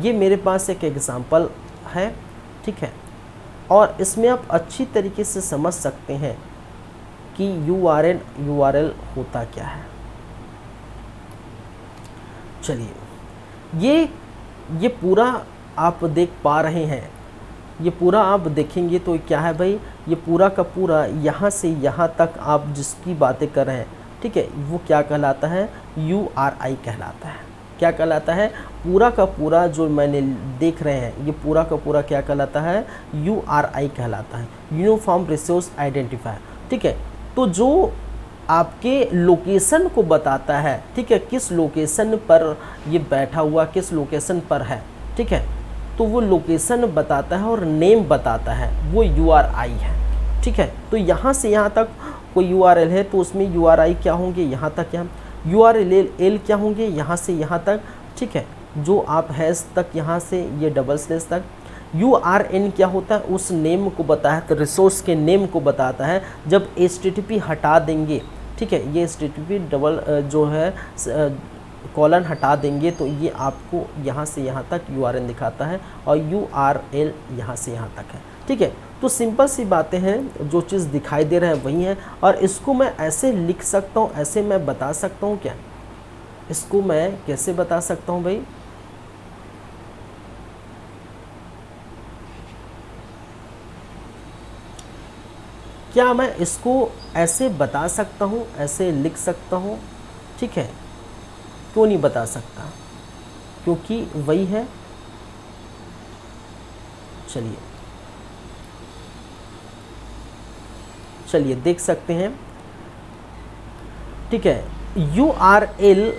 ये मेरे पास एक एग्जांपल है, ठीक है, और इसमें आप अच्छी तरीके से समझ सकते हैं कि URL होता क्या है। चलिए ये पूरा आप देख पा रहे हैं, ये पूरा आप देखेंगे तो क्या है भाई, ये पूरा का पूरा यहाँ से यहाँ तक आप जिसकी बातें कर रहे हैं, ठीक है, वो क्या कहलाता है? URI कहलाता है। क्या कहलाता है? पूरा का पूरा जो मैंने देख रहे हैं, ये पूरा का पूरा क्या कहलाता है? URI कहलाता है, यूनिफॉर्म रिसोर्स आइडेंटिफायर। ठीक है, तो जो आपके लोकेशन को बताता है, ठीक है, किस लोकेशन पर ये बैठा हुआ, किस लोकेशन पर है, ठीक है, तो वो लोकेशन बताता है और नेम बताता है, वो URI है। ठीक है, तो यहाँ से यहाँ तक कोई URL है तो उसमें URI क्या होंगे? यहाँ तक, यहाँ URL क्या होंगे? यहाँ से यहाँ तक, ठीक है, जो आप हैश तक, यहाँ से ये डबल स्लैश तक। URN क्या होता है? उस नेम को बताता है, तो रिसोर्स के नेम को बताता है। जब HTTP हटा देंगे, ठीक है, ये HTTP डबल जो है कॉलन हटा देंगे तो ये आपको यहाँ से यहाँ तक URN दिखाता है और URL यहाँ से यहाँ तक है। ठीक है, तो सिंपल सी बातें हैं, जो चीज़ दिखाई दे रहा है वही है। और इसको मैं ऐसे लिख सकता हूँ, ऐसे मैं बता सकता हूँ क्या? इसको मैं कैसे बता सकता हूँ भाई? क्या मैं इसको ऐसे बता सकता हूँ, ऐसे लिख सकता हूँ? ठीक है, क्यों नहीं बता सकता? क्योंकि वही है। चलिए देख सकते हैं, ठीक है। URL,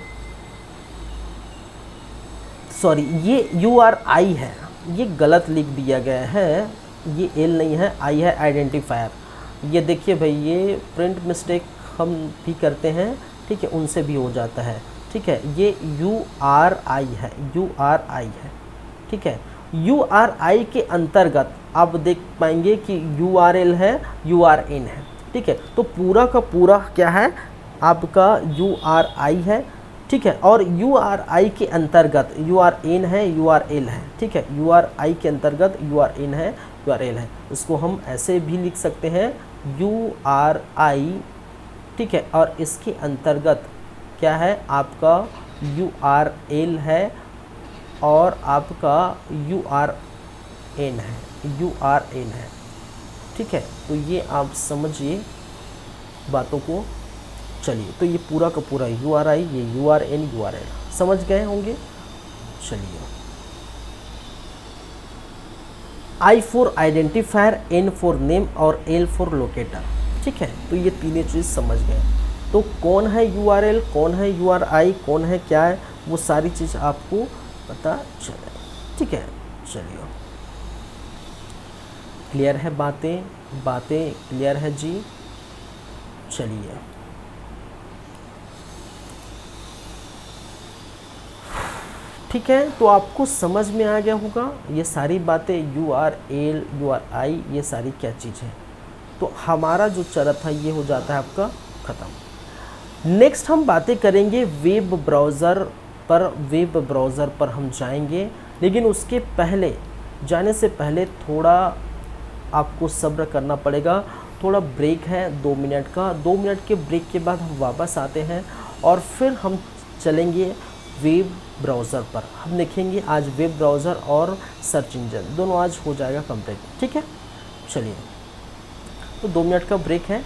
सॉरी ये URI है, ये गलत लिख दिया गया है, ये एल नहीं है, आई है, आइडेंटिफायर। ये देखिए भाई, ये प्रिंट मिस्टेक हम भी करते हैं, ठीक है, उनसे भी हो जाता है, ठीक है। ये URI है, URI है, ठीक है। URI के अंतर्गत आप देख पाएंगे कि URL है, URN है, ठीक है। तो पूरा का पूरा क्या है आपका URI है, ठीक है। और URI के अंतर्गत URN है, URL है, ठीक है। URI के अंतर्गत URN है, URL है। इसको हम ऐसे भी लिख सकते हैं URI, ठीक है, और इसके अंतर्गत क्या है आपका URL है और आपका URN है, URN है, ठीक है। तो ये आप समझिए बातों को। चलिए, तो ये पूरा का पूरा URI, ये URN, URL समझ गए होंगे। चलिए, I for identifier, N for name और L फॉर लोकेटर, ठीक है। तो ये तीनों चीज़ समझ गए। तो कौन है URL, कौन है URI, कौन है क्या है, वो सारी चीज़ आपको पता चले, ठीक है। चलिए, क्लियर है बातें, बातें क्लियर है जी। चलिए, ठीक है, तो आपको समझ में आ गया होगा ये सारी बातें, URL, URI, ये सारी क्या चीज़ है। तो हमारा जो चरण था ये हो जाता है आपका ख़त्म। नेक्स्ट हम बातें करेंगे वेब ब्राउज़र पर। वेब ब्राउज़र पर हम जाएंगे, लेकिन उसके पहले, जाने से पहले थोड़ा आपको सब्र करना पड़ेगा। थोड़ा ब्रेक है 2 मिनट का, 2 मिनट के ब्रेक के बाद हम वापस आते हैं और फिर हम चलेंगे वेब ब्राउज़र पर। हम देखेंगे आज वेब ब्राउज़र और सर्च इंजन दोनों आज हो जाएगा कंप्लीट, ठीक है। चलिए, तो 2 मिनट का ब्रेक है।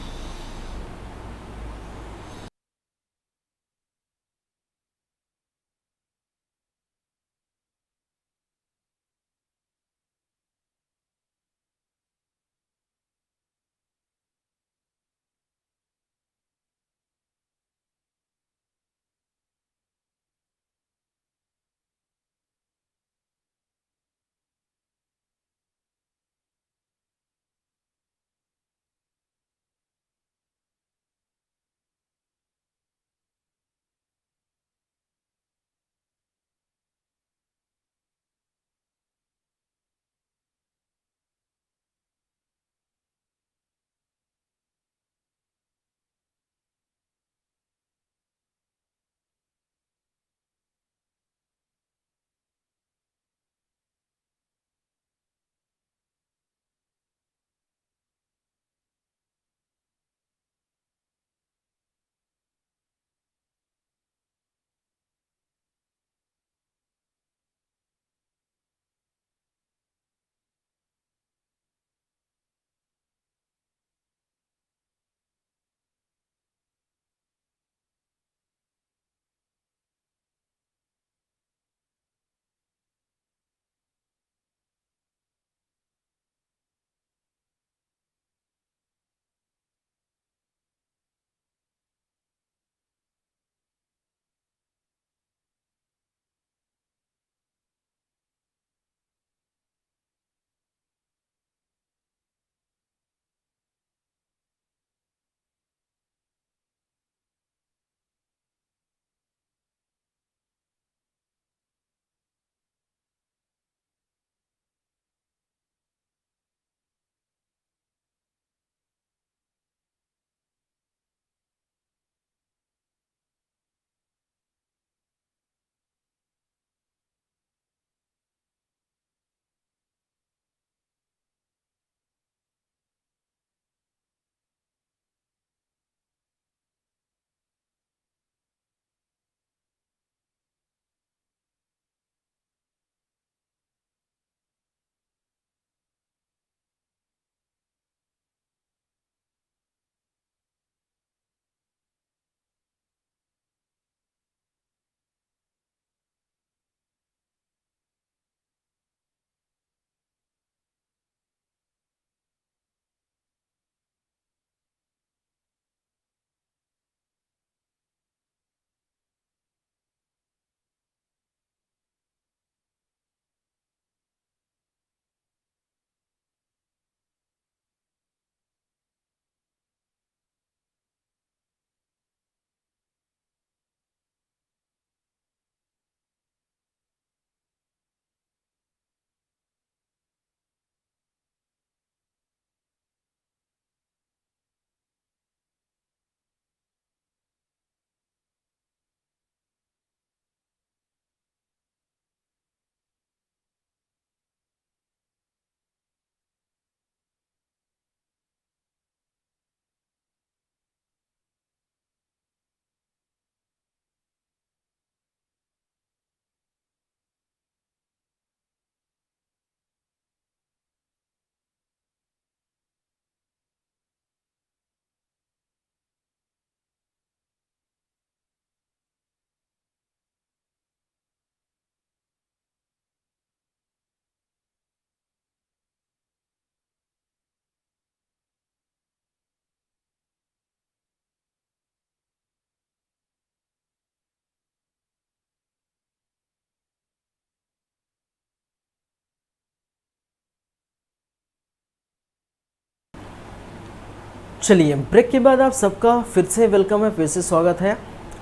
चलिए, ब्रेक के बाद आप सबका फिर से वेलकम है, फिर से स्वागत है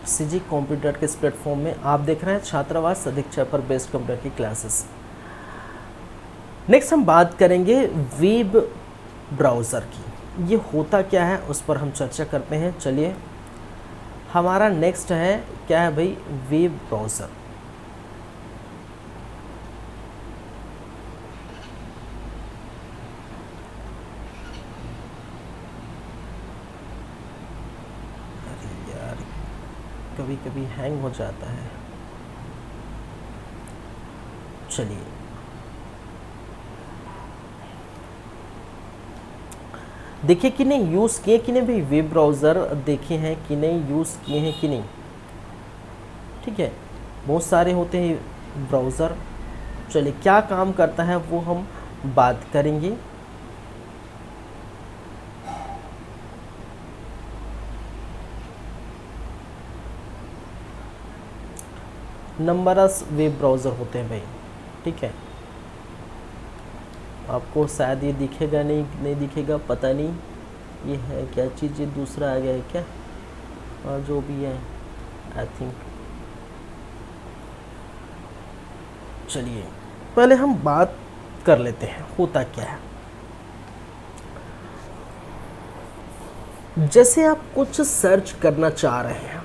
सीजी कंप्यूटर के इस प्लेटफॉर्म में। आप देख रहे हैं छात्रावास अधीक्षक पर बेस्ड कंप्यूटर की क्लासेस। नेक्स्ट हम बात करेंगे वेब ब्राउज़र की। ये होता क्या है उस पर हम चर्चा करते हैं। चलिए, हमारा नेक्स्ट है क्या है भाई, वेब ब्राउज़र। कभी कभी हैंग हो जाता है। चलिए, देखिए कि नहीं यूज़ किए कि नहीं भाई, वेब ब्राउज़र देखे हैं कि नहीं, यूज़ किए हैं कि नहीं। ठीक है, बहुत सारे होते हैं ब्राउज़र। चलिए, क्या काम करता है वो हम बात करेंगे। नंबरस वेब ब्राउज़र होते हैं भाई। ठीक है, आपको शायद ये दिखेगा, नहीं दिखेगा, पता नहीं ये है क्या चीज़, ये दूसरा आ गया है क्या, और जो भी है आई थिंक। चलिए, पहले हम बात कर लेते हैं होता क्या है। जैसे आप कुछ सर्च करना चाह रहे हैं,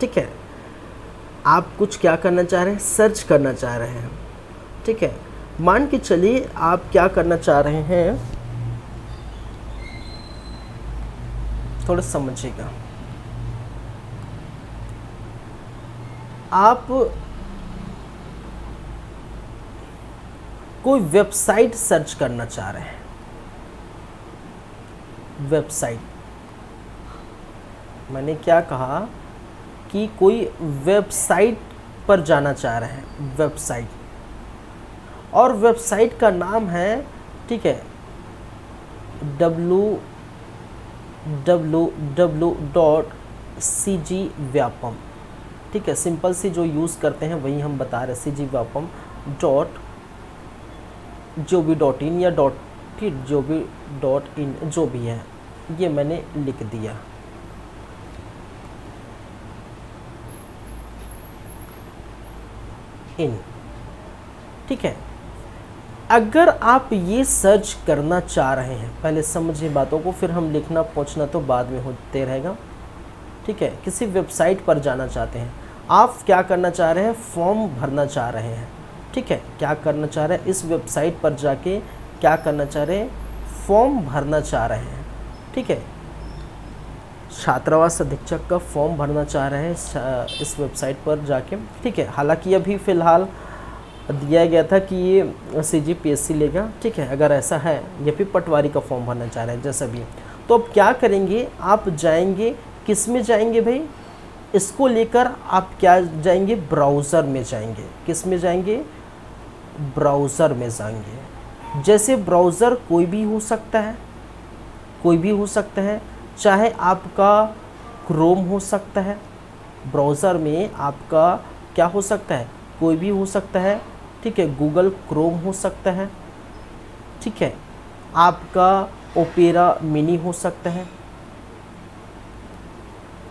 ठीक है, आप कुछ क्या करना चाह रहे हैं, सर्च करना चाह रहे हैं। ठीक है, मान के चलिए आप क्या करना चाह रहे हैं, थोड़ा समझिएगा। आप कोई वेबसाइट सर्च करना चाह रहे हैं, वेबसाइट, मैंने क्या कहा कि कोई वेबसाइट पर जाना चाह रहे हैं, वेबसाइट, और वेबसाइट का नाम है, ठीक है, www.cgvyapam। ठीक है, सिंपल सी जो यूज़ करते हैं वही हम बता रहे हैं, cgvyapam.gov.in या .gov.in जो भी है, ये मैंने लिख दिया। ठीक है, अगर आप ये सर्च करना चाह रहे हैं, पहले समझिए बातों को, फिर हम लिखना पहुंचना तो बाद में होते रहेगा। ठीक है, किसी वेबसाइट पर जाना चाहते हैं, आप क्या करना चाह रहे हैं, फॉर्म भरना चाह रहे हैं। ठीक है, क्या करना चाह रहे हैं, इस वेबसाइट पर जाके क्या करना चाह रहे हैं, फॉर्म भरना चाह रहे हैं। ठीक है, छात्रावास अधीक्षक का फॉर्म भरना चाह रहे हैं इस वेबसाइट पर जाके। ठीक है, हालांकि अभी फ़िलहाल दिया गया था कि ये CGPSC लेगा। ठीक है, अगर ऐसा है, ये भी पटवारी का फॉर्म भरना चाह रहे हैं जैसा भी, तो अब क्या करेंगे, आप जाएंगे, किस में जाएंगे भाई, इसको लेकर आप क्या जाएंगे, ब्राउज़र में जाएंगे। किस में जाएंगे, ब्राउज़र में जाएंगे। जैसे ब्राउज़र कोई भी हो सकता है, कोई भी हो सकता है, चाहे आपका क्रोम हो सकता है, ब्राउज़र में आपका क्या हो सकता है, कोई भी हो सकता है। ठीक है, गूगल क्रोम हो सकता है। ठीक है, आपका ओपेरा मिनी हो सकता है।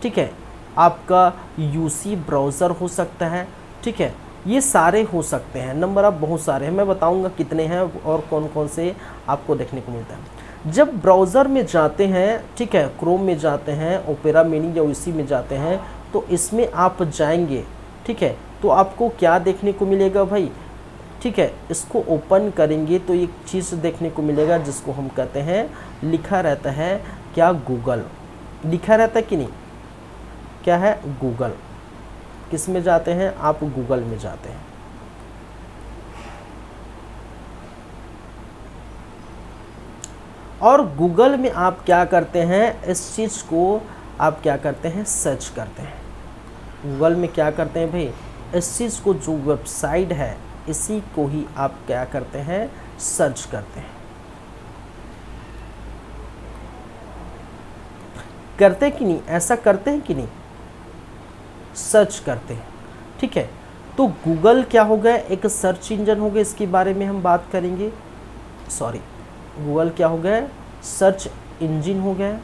ठीक है, आपका UC ब्राउज़र हो सकता है। ठीक है, ये सारे हो सकते हैं, नंबर आप बहुत सारे हैं, मैं बताऊंगा कितने हैं और कौन कौन से आपको देखने को मिलता है। जब ब्राउज़र में जाते हैं, ठीक है, क्रोम में जाते हैं, ओपेरा मिनी या UC में जाते हैं, तो इसमें आप जाएंगे। ठीक है, तो आपको क्या देखने को मिलेगा भाई, ठीक है, इसको ओपन करेंगे तो एक चीज़ देखने को मिलेगा जिसको हम कहते हैं, लिखा रहता है क्या, गूगल लिखा रहता है कि नहीं, क्या है, गूगल। किस में जाते हैं आप, गूगल में जाते हैं। और गूगल में आप क्या करते हैं, इस चीज़ को आप क्या करते हैं, सर्च करते हैं। गूगल में क्या करते हैं भाई, इस चीज़ को, जो वेबसाइट है, इसी को ही आप क्या करते हैं, सर्च करते हैं। करते कि नहीं, ऐसा करते हैं कि नहीं, सर्च करते हैं। ठीक है, तो गूगल क्या हो गया, एक सर्च इंजन हो गया, इसके बारे में हम बात करेंगे। सॉरी, गूगल क्या हो गया, सर्च इंजन हो गया,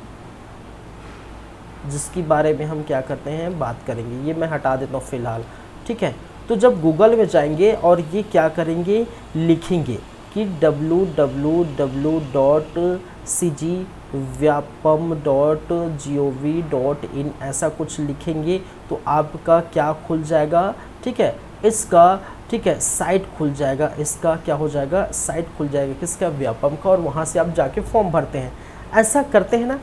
जिसकी बारे में हम क्या करते हैं बात करेंगे। ये मैं हटा देता हूँ फ़िलहाल, ठीक है। तो जब गूगल में जाएंगे और ये क्या करेंगे, लिखेंगे कि www.cgvyapam.gov.in ऐसा कुछ लिखेंगे तो आपका क्या खुल जाएगा, ठीक है, इसका, ठीक है, साइट खुल जाएगा। इसका क्या हो जाएगा, साइट खुल जाएगा, किसका, व्यापम का। और वहाँ से आप जाके फॉर्म भरते हैं। ऐसा करते हैं ना,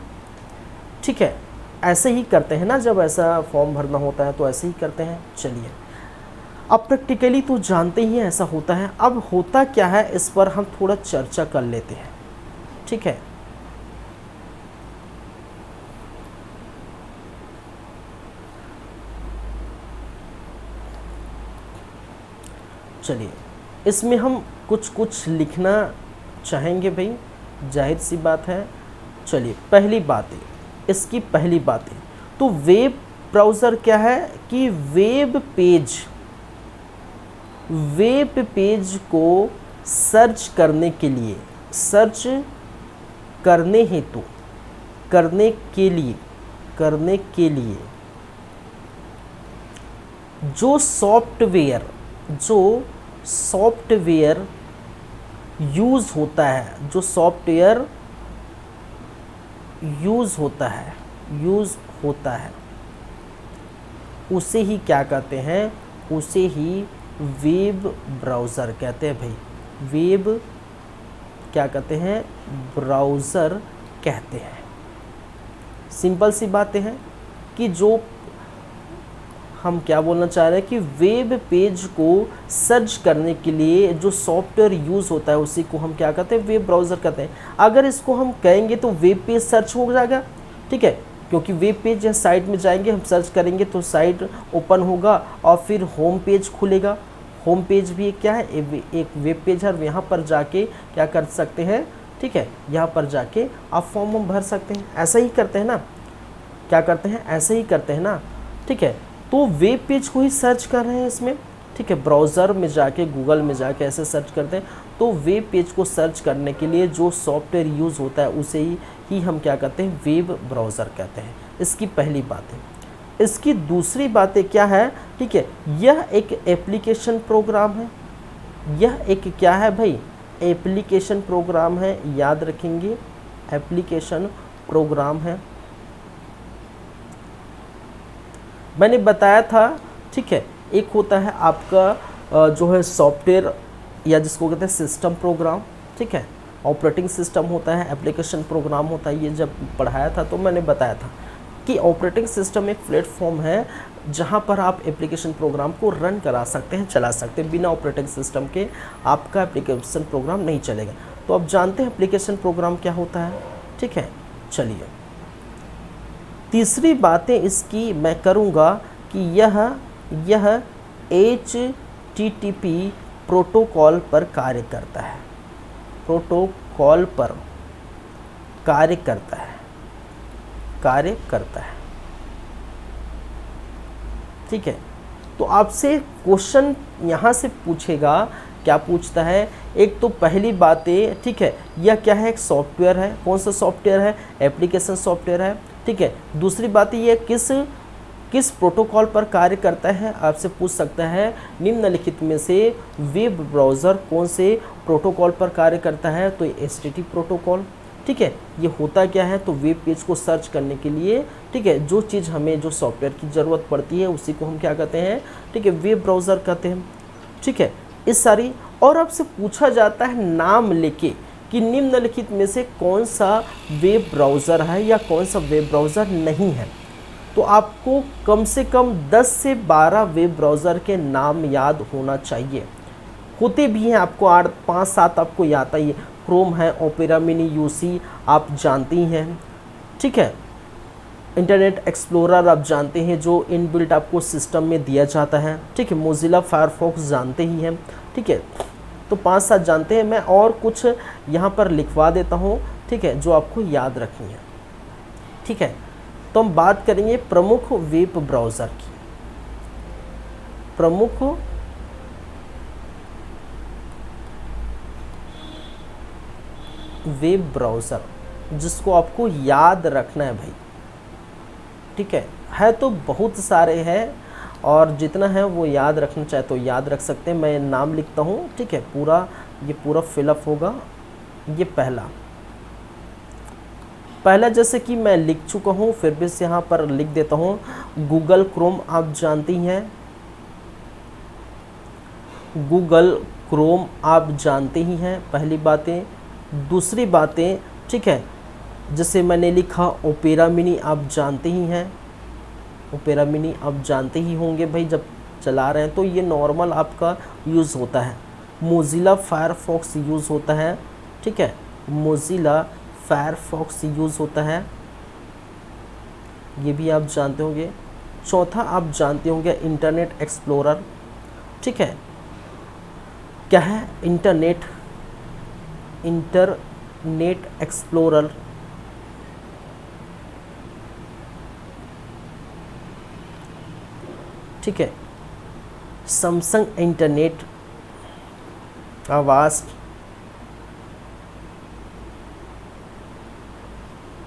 ठीक है, ऐसे ही करते हैं ना, जब ऐसा फॉर्म भरना होता है तो ऐसे ही करते हैं। चलिए, अब प्रैक्टिकली तो जानते ही हैं ऐसा होता है। अब होता क्या है इस पर हम थोड़ा चर्चा कर लेते हैं, ठीक है। चलिए, इसमें हम कुछ कुछ लिखना चाहेंगे भाई, जाहिर सी बात है। चलिए, पहली बात है इसकी, पहली बात है तो वेब ब्राउज़र क्या है कि वेब पेज को सर्च करने के लिए, सर्च करने हेतु, करने के लिए जो सॉफ्टवेयर यूज़ होता है, जो सॉफ्टवेयर यूज़ होता है उसे ही क्या कहते हैं, उसे ही वेब ब्राउज़र कहते हैं भाई। वेब क्या कहते हैं, ब्राउज़र कहते हैं। सिंपल सी बातें हैं कि जो हम क्या बोलना चाह रहे हैं कि वेब पेज को सर्च करने के लिए जो सॉफ्टवेयर यूज़ होता है उसी को हम क्या कहते हैं, वेब ब्राउज़र कहते हैं। अगर इसको हम कहेंगे तो वेब पेज सर्च हो जाएगा, ठीक है, क्योंकि वेब पेज या साइट में जाएंगे, हम सर्च करेंगे तो साइट ओपन होगा और फिर होम पेज खुलेगा। होम पेज भी क्या है, एक वेब पेज है। यहाँ पर जाके क्या कर सकते हैं, ठीक है, यहाँ पर जाके आप फॉर्म भर सकते हैं। ऐसा ही करते हैं ना, क्या करते हैं, ऐसे ही करते हैं ना, ठीक है। तो वेब पेज को ही सर्च कर रहे हैं इसमें, ठीक है, ब्राउज़र में जाके, गूगल में जाके ऐसे सर्च करते हैं। तो वेब पेज को सर्च करने के लिए जो सॉफ्टवेयर यूज़ होता है उसे ही हम क्या कहते हैं, वेब ब्राउज़र कहते हैं। इसकी पहली बात है। इसकी दूसरी बातें क्या है, ठीक है, यह एक एप्लीकेशन प्रोग्राम है। यह एक क्या है भाई, एप्लीकेशन प्रोग्राम है, याद रखेंगे, एप्लीकेशन प्रोग्राम है। मैंने बताया था, ठीक है, एक होता है आपका जो है सॉफ्टवेयर या जिसको कहते हैं सिस्टम प्रोग्राम, ठीक है, ऑपरेटिंग सिस्टम होता है, एप्लीकेशन प्रोग्राम होता है। ये जब पढ़ाया था तो मैंने बताया था कि ऑपरेटिंग सिस्टम एक प्लेटफॉर्म है जहां पर आप एप्लीकेशन प्रोग्राम को रन करा सकते हैं, चला सकते हैं। बिना ऑपरेटिंग सिस्टम के आपका एप्लीकेशन प्रोग्राम नहीं चलेगा। तो आप जानते हैं एप्लीकेशन प्रोग्राम क्या होता है, ठीक है। चलिए, तीसरी बातें इसकी मैं करूँगा कि यह HTTP प्रोटोकॉल पर कार्य करता है, प्रोटोकॉल पर कार्य करता है, ठीक है। तो आपसे क्वेश्चन यहाँ से पूछेगा, क्या पूछता है, एक तो पहली बातें, ठीक है, यह क्या है, एक सॉफ्टवेयर है। कौन सा सॉफ्टवेयर है, एप्लीकेशन सॉफ्टवेयर है, ठीक है। दूसरी बात ये किस प्रोटोकॉल पर कार्य करता है, आपसे पूछ सकता है निम्नलिखित में से वेब ब्राउज़र कौन से प्रोटोकॉल पर कार्य करता है, तो HTTP प्रोटोकॉल, ठीक है। ये होता क्या है, तो वेब पेज को सर्च करने के लिए, ठीक है, जो चीज़ हमें, जो सॉफ्टवेयर की ज़रूरत पड़ती है उसी को हम क्या कहते हैं, ठीक है, वेब ब्राउज़र कहते हैं, ठीक है। इस सारी, और आपसे पूछा जाता है नाम लेके कि निम्नलिखित में से कौन सा वेब ब्राउज़र है या कौन सा वेब ब्राउज़र नहीं है। तो आपको कम से कम 10 से 12 वेब ब्राउज़र के नाम याद होना चाहिए। होते भी हैं, आपको 8, 5, 7 आपको याद आता ही है। क्रोम है, ओपेरा मिनी, यूसी आप जानते ही हैं, ठीक है। इंटरनेट एक्सप्लोरर आप जानते हैं, जो इनबिल्ट आपको सिस्टम में दिया जाता है, ठीक है। मोजिला फायरफॉक्स जानते ही हैं, ठीक है। तो 5-7 जानते हैं। मैं और कुछ यहाँ पर लिखवा देता हूँ, ठीक है, जो आपको याद रखनी है, ठीक है। तो हम बात करेंगे प्रमुख वेब ब्राउज़र की। प्रमुख वेब ब्राउज़र, जिसको आपको याद रखना है भाई, ठीक है तो बहुत सारे हैं, और जितना है वो याद रखना चाहे तो याद रख सकते हैं। मैं नाम लिखता हूँ, ठीक है, पूरा ये पूरा फिलअप होगा। ये पहला जैसे कि मैं लिख चुका हूँ, फिर भी यहाँ पर लिख देता हूँ। गूगल क्रोम आप जानती हैं, गूगल क्रोम आप जानते ही हैं, पहली बातें। दूसरी बातें, ठीक है, जैसे मैंने लिखा ओपेरा मिनी आप जानते ही हैं, ओपेरा मिनी आप जानते ही होंगे भाई, जब चला रहे हैं तो ये नॉर्मल आपका यूज़ होता है। मोज़िला फायरफॉक्स यूज़ होता है, ठीक है, मोज़िला फायरफॉक्स यूज़ होता है, ये भी आप जानते होंगे। चौथा आप जानते होंगे इंटरनेट एक्सप्लोरर, ठीक है। क्या है इंटरनेट एक्सप्लोरर, ठीक है। Samsung internet, Avast,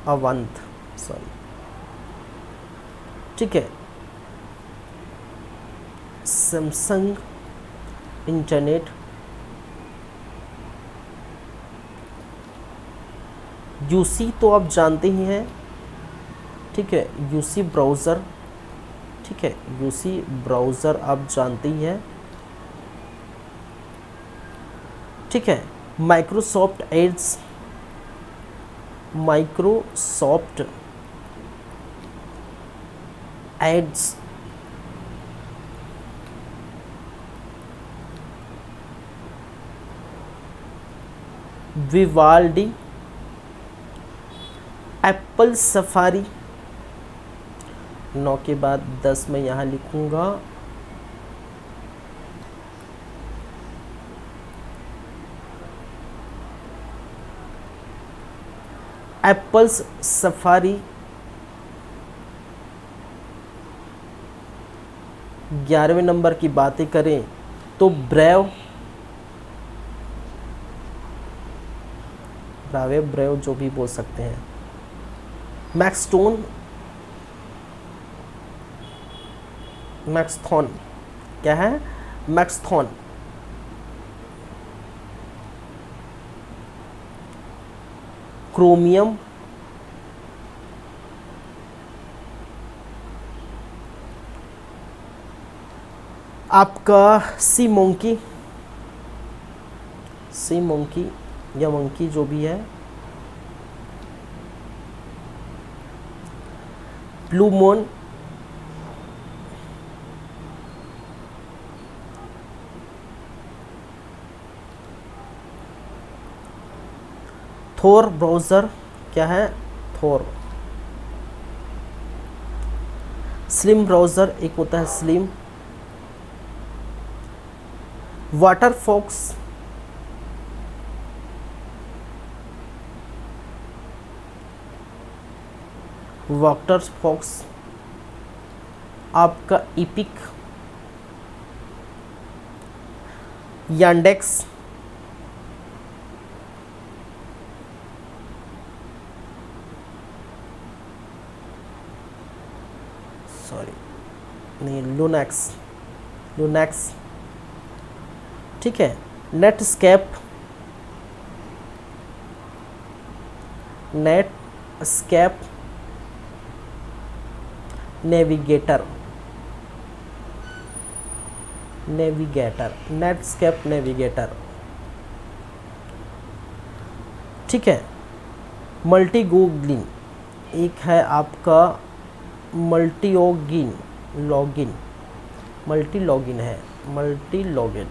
avant, sorry, ठीक है, सैमसंग इंटरनेट। यूसी तो आप जानते ही हैं, ठीक है, यूसी ब्राउज़र, ठीक है, यूसी ब्राउज़र आप जानते ही हैं, ठीक है। Microsoft Edge, Microsoft Edge, Vivaldi, Apple Safari. 9 के बाद 10 मैं यहाँ लिखूँगा। Apples safari. 11वें नंबर की बातें करें तो ब्रेव, ब्रेव जो भी बोल सकते हैं। मैक्सटोन, मैक्सथॉन, क्या है मैक्सथॉन। क्रोमियम, आपका सी मोंकी, सी मोंकी या मंकी जो भी है। ब्लू मून, थोर ब्राउज़र, क्या है थोर। स्लिम ब्राउज़र, एक होता है स्लिम। वाटरफॉक्स, वाटरफॉक्स, आपका इपिक, यांडेक्स, सॉरी नहीं, लुनेक्स, लुनेक्स, ठीक है। Netscape, Netscape, Navigator, Navigator, Netscape Navigator, ठीक है। मल्टीगोग्लिन, एक है आपका मल्टीओगिन, लॉगिन, मल्टी लॉगिन है, मल्टी लॉगिन,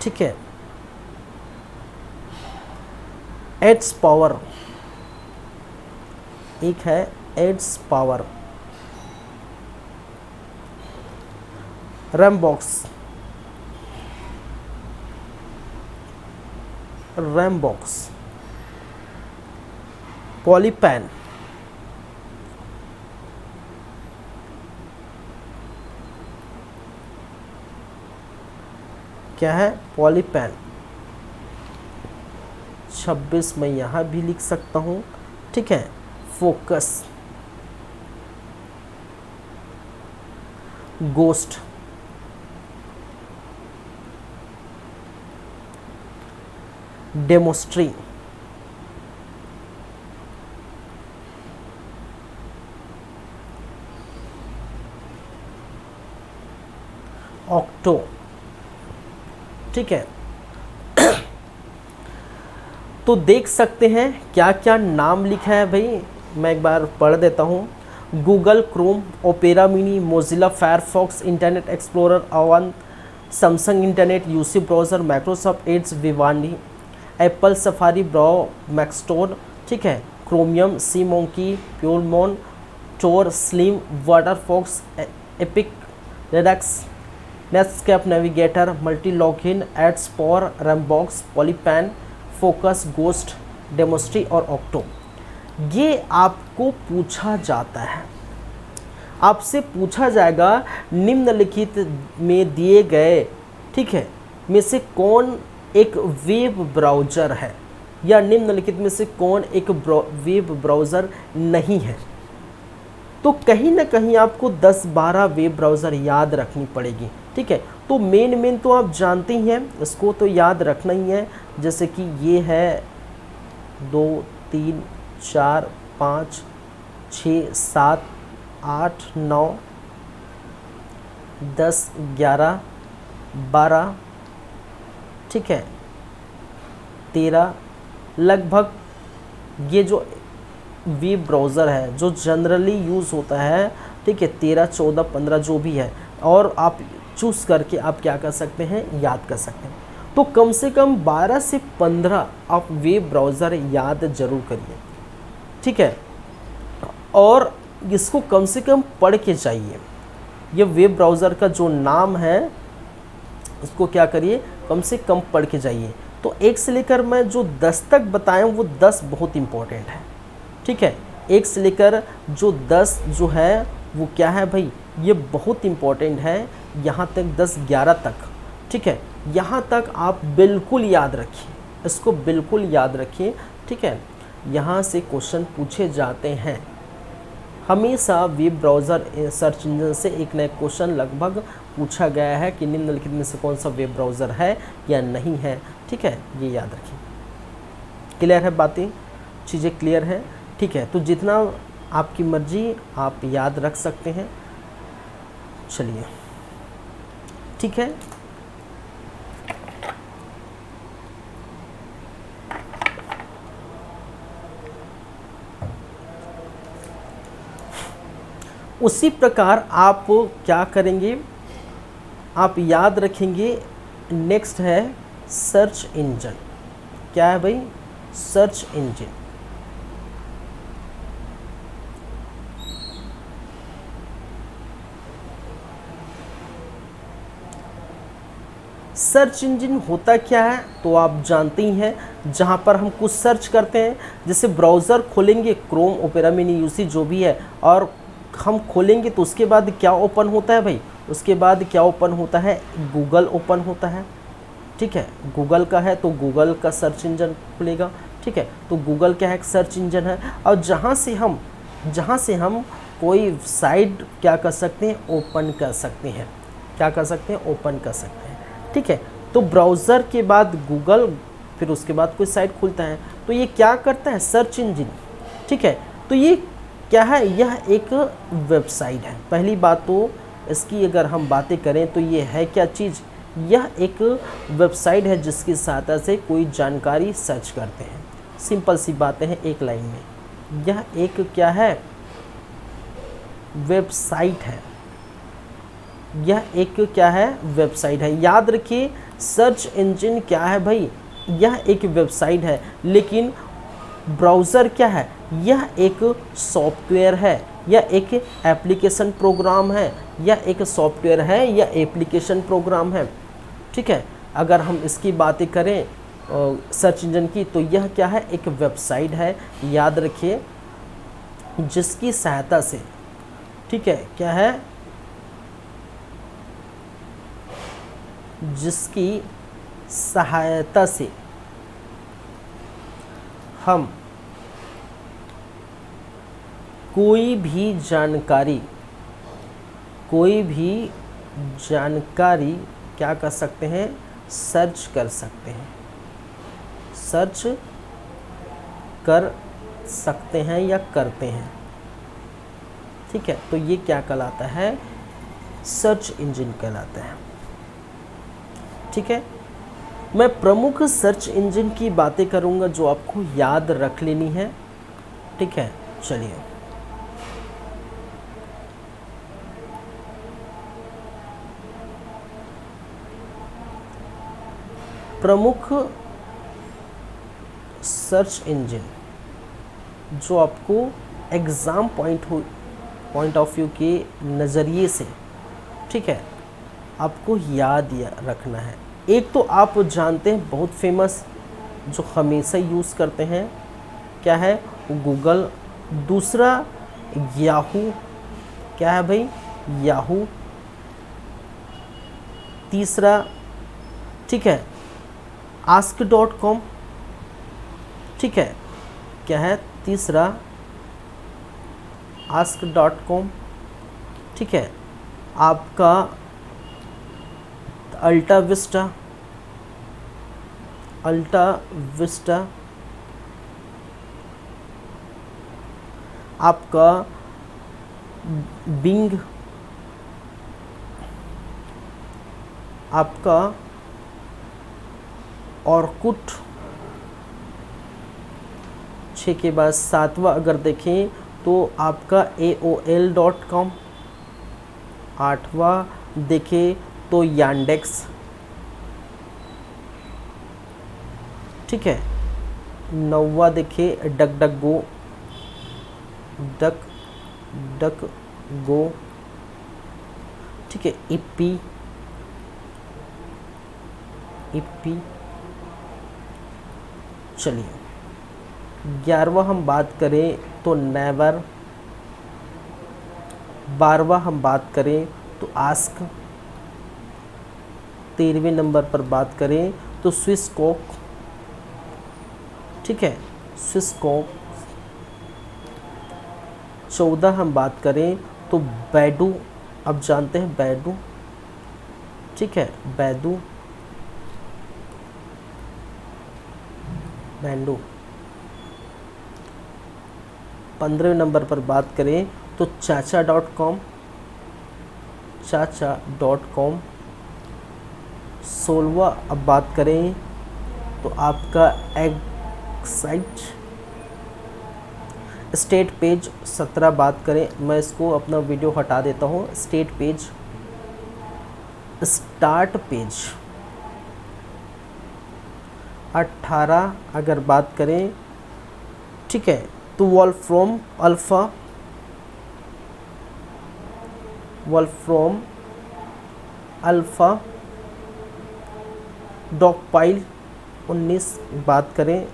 ठीक है। एड्स पावर, एक है ads power. Rambox, Rambox. Polypane, क्या है पॉलीपैन। 26 मैं यहाँ भी लिख सकता हूँ, ठीक है। फोकस, गोस्ट, डेमोस्ट्री, ऑक्टो, ठीक है। तो देख सकते हैं क्या क्या नाम लिखा है भाई, मैं एक बार पढ़ देता हूँ। Google Chrome, Opera Mini, Mozilla Firefox, Internet Explorer, Avant, Samsung Internet, UC browser, Microsoft Edge, विवानी, एप्पल सफारी, ब्राउ, मैक्सटोर, ठीक है, क्रोमियम, सी मोंकी, प्योरमोन, टोर, स्लिम, वाटरफॉक्स, एपिक, रेडक्स, Netscape Navigator, multi login, ads power, Rambox, Polypane, Focus, Ghost, डेमोस्ट्री और Octo. ये आपको पूछा जाता है, आपसे पूछा जाएगा निम्नलिखित में दिए गए, ठीक है, में से कौन एक वेब ब्राउज़र है, या निम्नलिखित में से कौन एक वेब ब्राउज़र नहीं है। तो कहीं ना कहीं आपको 10-12 वेब ब्राउज़र याद रखनी पड़ेगी, ठीक है। तो मेन तो आप जानते ही हैं, इसको तो याद रखना ही है। जैसे कि ये है 2, 3, 4, 5, 6, 7, 8, 9, 10, 11, 12, ठीक है, 13, लगभग ये जो वेब ब्राउज़र है जो जनरली यूज़ होता है, ठीक है, 13, 14, 15 जो भी है, और आप चूज़ करके आप क्या कर सकते हैं, याद कर सकते हैं। तो कम से कम 12 से 15 आप वेब ब्राउज़र याद ज़रूर करिए, ठीक है, और इसको कम से कम पढ़ के जाइए। ये वेब ब्राउज़र का जो नाम है उसको क्या करिए, कम से कम पढ़ के जाइए। तो 1 से लेकर मैं जो 10 तक बताया हूँ वो 10 बहुत इम्पोर्टेंट है, ठीक है। 1 से लेकर जो 10 जो है वो क्या है भाई, ये बहुत इम्पोर्टेंट है। यहाँ तक 10, 11 तक, ठीक है, यहाँ तक आप बिल्कुल याद रखिए, इसको बिल्कुल याद रखिए, ठीक है। यहाँ से क्वेश्चन पूछे जाते हैं हमेशा। वेब ब्राउज़र सर्च इंजन से एक नया क्वेश्चन लगभग पूछा गया है कि निम्नलिखित में से कौन सा वेब ब्राउज़र है या नहीं है, ठीक है, ये याद रखिए। क्लियर है बातें, चीज़ें क्लियर है, ठीक है। तो जितना आपकी मर्जी आप याद रख सकते हैं, चलिए, ठीक है। उसी प्रकार आप क्या करेंगे, आप याद रखेंगे। नेक्स्ट है सर्च इंजन। क्या है भाई, सर्च इंजन। सर्च इंजन होता क्या है तो आप जानते ही हैं, जहाँ पर हम कुछ सर्च करते हैं, जैसे ब्राउज़र खोलेंगे, क्रोम, ओपेरा मिनी, यूसी जो भी है, और हम खोलेंगे तो उसके बाद क्या ओपन होता है भाई, उसके बाद क्या ओपन होता है, गूगल ओपन होता है, ठीक है। गूगल का है तो गूगल का सर्च इंजन खुलेगा, ठीक है। तो गूगल क्या है, एक सर्च इंजन है, और जहाँ से हम कोई साइट क्या कर सकते हैं, ओपन कर सकते हैं, क्या कर सकते हैं, ओपन कर सकते हैं, ठीक है। तो ब्राउज़र के बाद गूगल, फिर उसके बाद कोई साइट खुलता है, तो ये क्या करता है, सर्च इंजन, ठीक है। तो ये क्या है, यह एक वेबसाइट है। पहली बात तो इसकी अगर हम बातें करें तो ये है क्या चीज़, यह एक वेबसाइट है जिसकी सहायता से कोई जानकारी सर्च करते हैं। सिंपल सी बातें हैं एक लाइन में, यह एक क्या है, वेबसाइट है। यह एक क्या है, वेबसाइट है। याद रखिए, सर्च इंजन क्या है भाई, यह एक वेबसाइट है, लेकिन ब्राउज़र क्या है, यह एक सॉफ्टवेयर है, यह एक एप्लीकेशन प्रोग्राम है, यह एक सॉफ्टवेयर है या एप्लीकेशन प्रोग्राम है, ठीक है। अगर हम इसकी बातें करें सर्च इंजन की, तो यह क्या है, एक वेबसाइट है, याद रखिए, जिसकी सहायता से, ठीक है, क्या है, जिसकी सहायता से हम कोई भी जानकारी क्या कर सकते हैं, सर्च कर सकते हैं, सर्च कर सकते हैं या करते हैं। ठीक है, तो ये क्या कहलाता है, सर्च इंजन कहलाता है। ठीक है, मैं प्रमुख सर्च इंजन की बातें करूंगा जो आपको याद रख लेनी है। ठीक है, चलिए प्रमुख सर्च इंजन जो आपको एग्ज़ाम पॉइंट ऑफ व्यू के नज़रिए से, ठीक है, आपको याद रखना है। एक तो आप जानते हैं बहुत फेमस जो हमेशा यूज़ करते हैं, क्या है, गूगल। दूसरा याहू, क्या है भाई, याहू। तीसरा, ठीक है, ask.com। ठीक है, क्या है, तीसरा ask.com। ठीक है, आपका अल्टा विस्टा, आपका बिंग, आपका ऑर्कुट। 6 के बाद 7वां अगर देखें तो आपका AOL.com। 8वां देखें तो यांडेक्स। ठीक है, 9वां देखें डक गो। ठीक है, इप्पी। चलिए 11वां हम बात करें तो नेवर। 12वां हम बात करें तो आस्क। 13वें नंबर पर बात करें तो स्विसकॉक। ठीक है, स्विसकॉक। 14 हम बात करें तो बैडू। अब जानते हैं बैडू। ठीक है, बैडू। 15वें नंबर पर बात करें तो चाचा.com। 16वां अब बात करें तो आपका एक्साइट। State page. 17 बात करें, मैं इसको अपना वीडियो हटा देता हूँ। State page, start page. 18 अगर बात करें, ठीक है, तो वॉल्फ्रॉम अल्फ़ा। डॉकपाइल। 19 बात करें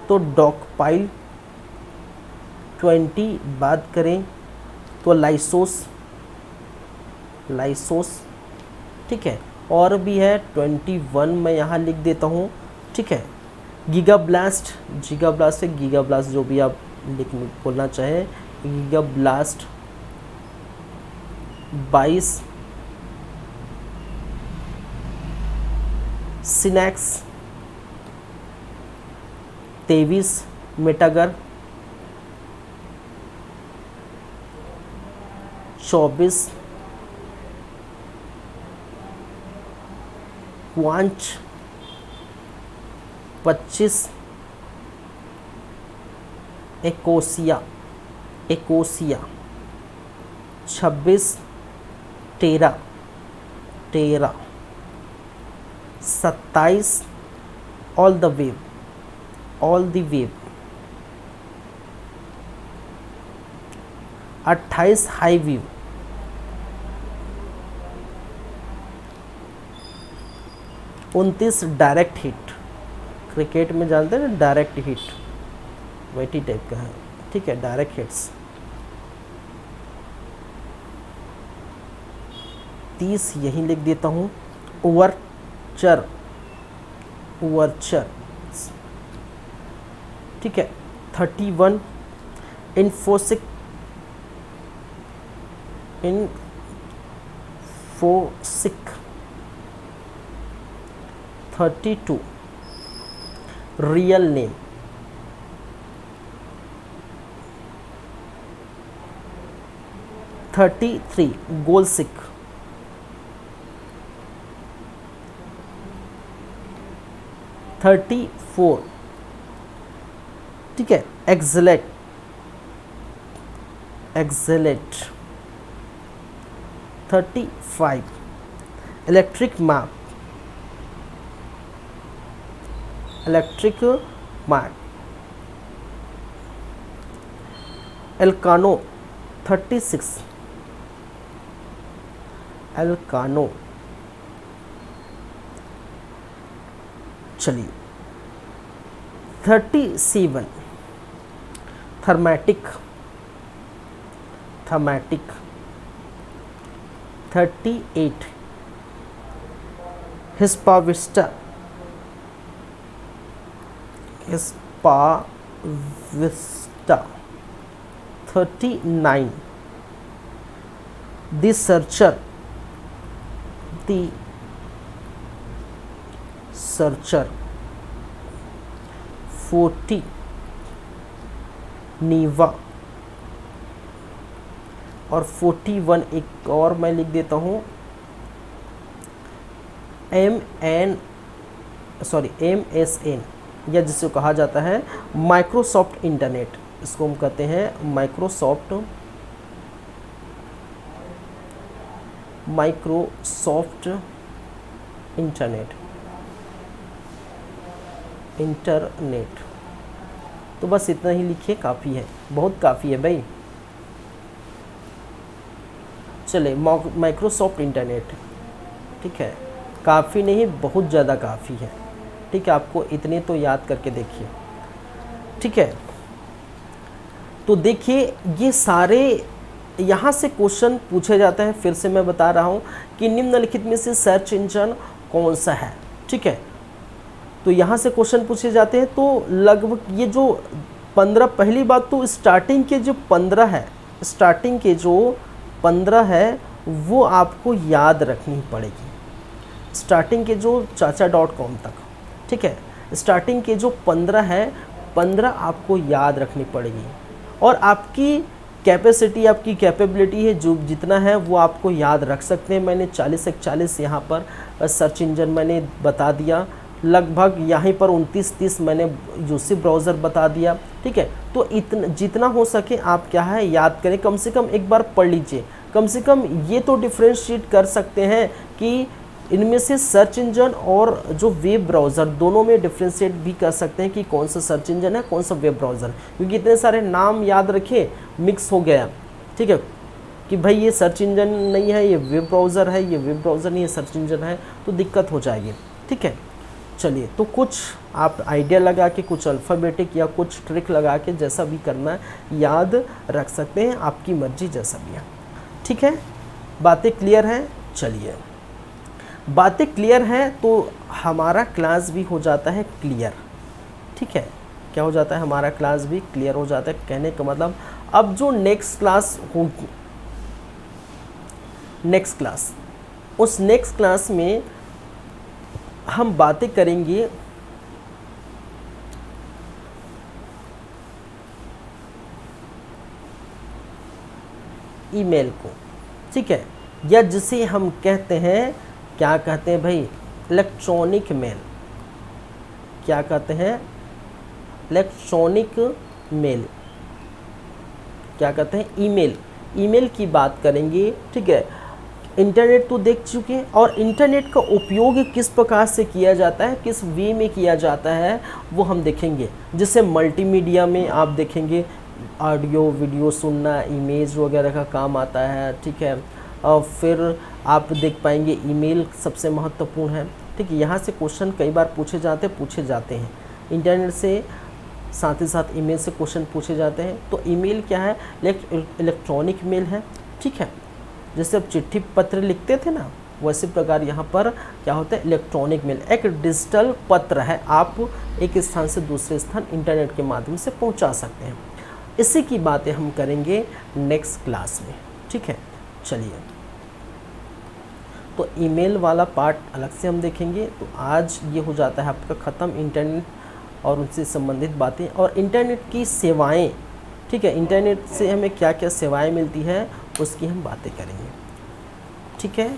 तो डॉकपाइल। 20 बात करें तो लाइसोस। ठीक है, और भी है 21 मैं यहाँ लिख देता हूँ। ठीक है, गीगा ब्लास्ट है, गीगा ब्लास्ट जो भी आप बोलना चाहें, गीगा ब्लास्ट। 22 सिनेक्स। 23 MetaGer. 24 Qwant. 25 Ecosia. 26 Terra. 27 all the web. 28 high view. 29 direct hit. Cricket में जानते हैं ना, डायरेक्ट हिट वैटी टाइप का है। ठीक है, डायरेक्ट हिट्स। 30 यहीं लिख देता हूँ। उवर्चर। ठीक है। 31 इन्फोसिक 32 रियल नेम 33 गोलसिक 34 ठीक है एक्सलेट 35 इलेक्ट्रिक मैप एल्कानो 36 एल्कानो। चलिए 37 थर्मेटिक 38 हिस्पाविस्टा 39 द सर्चर 40 नीवा और 41 एक और मैं लिख देता हूँ MSN या जिसे कहा जाता है माइक्रोसॉफ्ट इंटरनेट। इसको हम कहते हैं माइक्रोसॉफ्ट इंटरनेट। तो बस इतना ही लिखिए, काफ़ी है, बहुत काफ़ी है भाई। चले माइक्रोसॉफ्ट इंटरनेट, ठीक है, काफ़ी नहीं बहुत ज़्यादा काफ़ी है, ठीक है। आपको इतने तो याद करके देखिए, ठीक है। तो देखिए ये सारे यहाँ से क्वेश्चन पूछे जाते हैं। फिर से मैं बता रहा हूँ कि निम्नलिखित में से सर्च इंजन कौन सा है, ठीक है। तो यहाँ से क्वेश्चन पूछे जाते हैं। तो लगभग ये जो 15, पहली बात तो स्टार्टिंग के जो 15 है वो आपको याद रखनी पड़ेगी, स्टार्टिंग के जो chacha.com तक, ठीक है। स्टार्टिंग के जो 15 आपको याद रखनी पड़ेगी। और आपकी कैपेसिटी, आपकी कैपेबिलिटी है जो जितना है वो आपको याद रख सकते हैं। मैंने 40 यहाँ पर सर्च इंजन मैंने बता दिया, लगभग यहाँ पर 29-30 मैंने यूसी ब्राउज़र बता दिया, ठीक है। तो इतना जितना हो सके आप क्या है याद करें, कम से कम एक बार पढ़ लीजिए। कम से कम ये तो डिफ्रेंशिएट कर सकते हैं कि इनमें से सर्च इंजन और जो वेब ब्राउज़र दोनों में डिफ्रेंशिएट भी कर सकते हैं कि कौन सा सर्च इंजन है कौन सा वेब ब्राउज़र, क्योंकि इतने सारे नाम याद रखे मिक्स हो गया, ठीक है, कि भाई ये सर्च इंजन नहीं है, ये वेब ब्राउज़र है, ये वेब ब्राउज़र नहीं है, सर्च इंजन है, तो दिक्कत हो जाएगी, ठीक है। चलिए, तो कुछ आप आइडिया लगा के, कुछ अल्फ़ाबेटिक या कुछ ट्रिक लगा के जैसा भी करना है याद रख सकते हैं, आपकी मर्जी जैसा भी है, ठीक है। बातें क्लियर हैं? चलिए, बातें क्लियर हैं तो हमारा क्लास भी हो जाता है क्लियर, ठीक है। क्या हो जाता है? हमारा क्लास भी क्लियर हो जाता है। कहने का मतलब अब जो नेक्स्ट क्लास होगी, नेक्स्ट क्लास, उस नेक्स्ट क्लास में हम बातें करेंगे ईमेल को, ठीक है, या जिसे हम कहते हैं, क्या कहते हैं भाई, इलेक्ट्रॉनिक मेल। क्या कहते हैं? Electronic mail. क्या कहते हैं? ईमेल। ईमेल की बात करेंगे, ठीक है। इंटरनेट तो देख चुके हैं, और इंटरनेट का उपयोग किस प्रकार से किया जाता है, किस वे में किया जाता है, वो हम देखेंगे। जैसे मल्टीमीडिया में आप देखेंगे ऑडियो वीडियो सुनना, इमेज वगैरह का काम आता है, ठीक है। और फिर आप देख पाएंगे ईमेल सबसे महत्वपूर्ण है, ठीक है। यहाँ से क्वेश्चन कई बार पूछे जाते हैं इंटरनेट से, साथ ही साथ ईमेल से क्वेश्चन पूछे जाते हैं। तो ईमेल क्या है? इलेक्ट्रॉनिक मेल है, ठीक है। जैसे अब चिट्ठी पत्र लिखते थे ना, वैसे प्रकार यहाँ पर क्या होता है, इलेक्ट्रॉनिक मेल एक डिजिटल पत्र है, आप एक स्थान से दूसरे स्थान इंटरनेट के माध्यम से पहुँचा सकते हैं। इसी की बातें हम करेंगे नेक्स्ट क्लास में, ठीक है। चलिए, तो ईमेल वाला पार्ट अलग से हम देखेंगे। तो आज ये हो जाता है आपका ख़त्म, इंटरनेट और उनसे संबंधित बातें और इंटरनेट की सेवाएं, ठीक है। इंटरनेट से हमें क्या क्या सेवाएं मिलती है उसकी हम बातें करेंगे, ठीक है।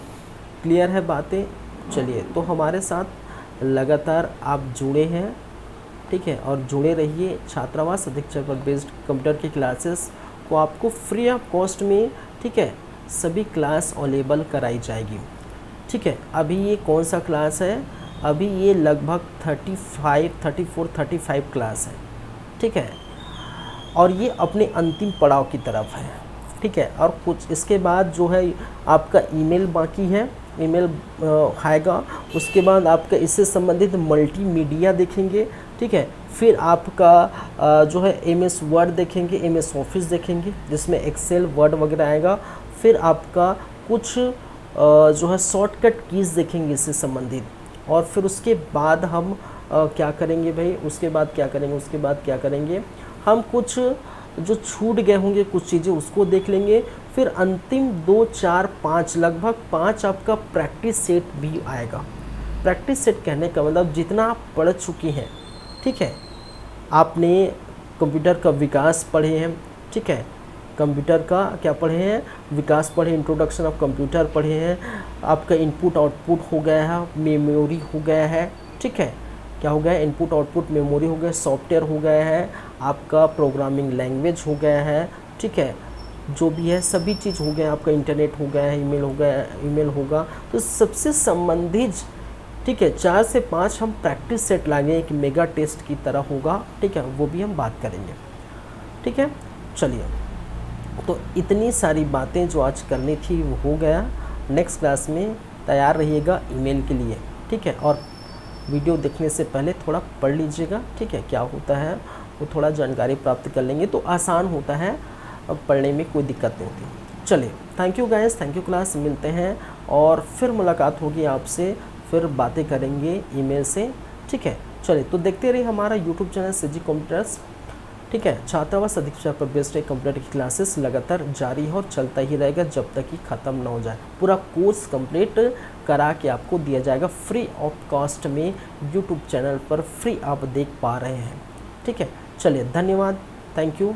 क्लियर है बातें? चलिए, तो हमारे साथ लगातार आप जुड़े हैं, ठीक है, और जुड़े रहिए। छात्रावास अधिक्षर पर बेस्ड कंप्यूटर की क्लासेस को आपको फ्री ऑफ कॉस्ट में, ठीक है, सभी क्लास अवेलेबल कराई जाएगी, ठीक है। अभी ये कौन सा क्लास है? अभी ये लगभग 34-35 क्लास है, ठीक है, और ये अपने अंतिम पड़ाव की तरफ है, ठीक है। और कुछ इसके बाद जो है आपका ईमेल बाकी है, ईमेल आएगा, उसके बाद आपका इससे संबंधित मल्टीमीडिया देखेंगे, ठीक है। फिर आपका जो है MS वर्ड देखेंगे, MS ऑफिस देखेंगे जिसमें एक्सेल वर्ड वगैरह आएगा। फिर आपका कुछ जो है शॉर्टकट कीज़ देखेंगे इससे संबंधित। और फिर उसके बाद हम क्या करेंगे भाई, उसके बाद क्या करेंगे, हम कुछ जो छूट गए होंगे कुछ चीज़ें उसको देख लेंगे। फिर अंतिम 2, 4, 5 लगभग 5 आपका प्रैक्टिस सेट भी आएगा। प्रैक्टिस सेट कहने का मतलब जितना आप पढ़ चुकी हैं, ठीक है। आपने कंप्यूटर का विकास पढ़े हैं, ठीक है, कंप्यूटर का क्या पढ़े हैं, विकास पढ़े, इंट्रोडक्शन ऑफ कंप्यूटर पढ़े हैं, आपका इनपुट आउटपुट हो गया है, मेमोरी हो गया है, ठीक है, क्या हो गया है, इनपुट आउटपुट मेमोरी हो गया, सॉफ्टवेयर हो गया है, आपका प्रोग्रामिंग लैंग्वेज हो गया है, ठीक है, जो भी है सभी चीज़ हो गया, आपका इंटरनेट हो गया है, ईमेल होगा। तो सबसे संबंधित, ठीक है, 4 से 5 हम प्रैक्टिस सेट लाएंगे, एक मेगा टेस्ट की तरह होगा, ठीक है, वो भी हम बात करेंगे, ठीक है। चलिए, तो इतनी सारी बातें जो आज करनी थी वो हो गया। नेक्स्ट क्लास में तैयार रहिएगा ईमेल के लिए, ठीक है। और वीडियो देखने से पहले थोड़ा पढ़ लीजिएगा, ठीक है, क्या होता है वो थोड़ा जानकारी प्राप्त कर लेंगे तो आसान होता है, अब पढ़ने में कोई दिक्कत नहीं होती। चलिए, thank you guys, thank you class, मिलते हैं और फिर मुलाकात होगी आपसे, फिर बातें करेंगे ईमेल से, ठीक है। चलिए, तो देखते रहिए हमारा यूट्यूब चैनल CG कंप्यूटर्स, ठीक है। छात्रावास अधिक्षर पर बेस्ड कंप्यूटर की क्लासेस लगातार जारी है और चलता ही रहेगा जब तक कि ख़त्म ना हो जाए। पूरा कोर्स कंप्लीट करा के आपको दिया जाएगा फ्री ऑफ कॉस्ट में, यूट्यूब चैनल पर फ्री आप देख पा रहे हैं, ठीक है। चलिए, धन्यवाद, थैंक यू।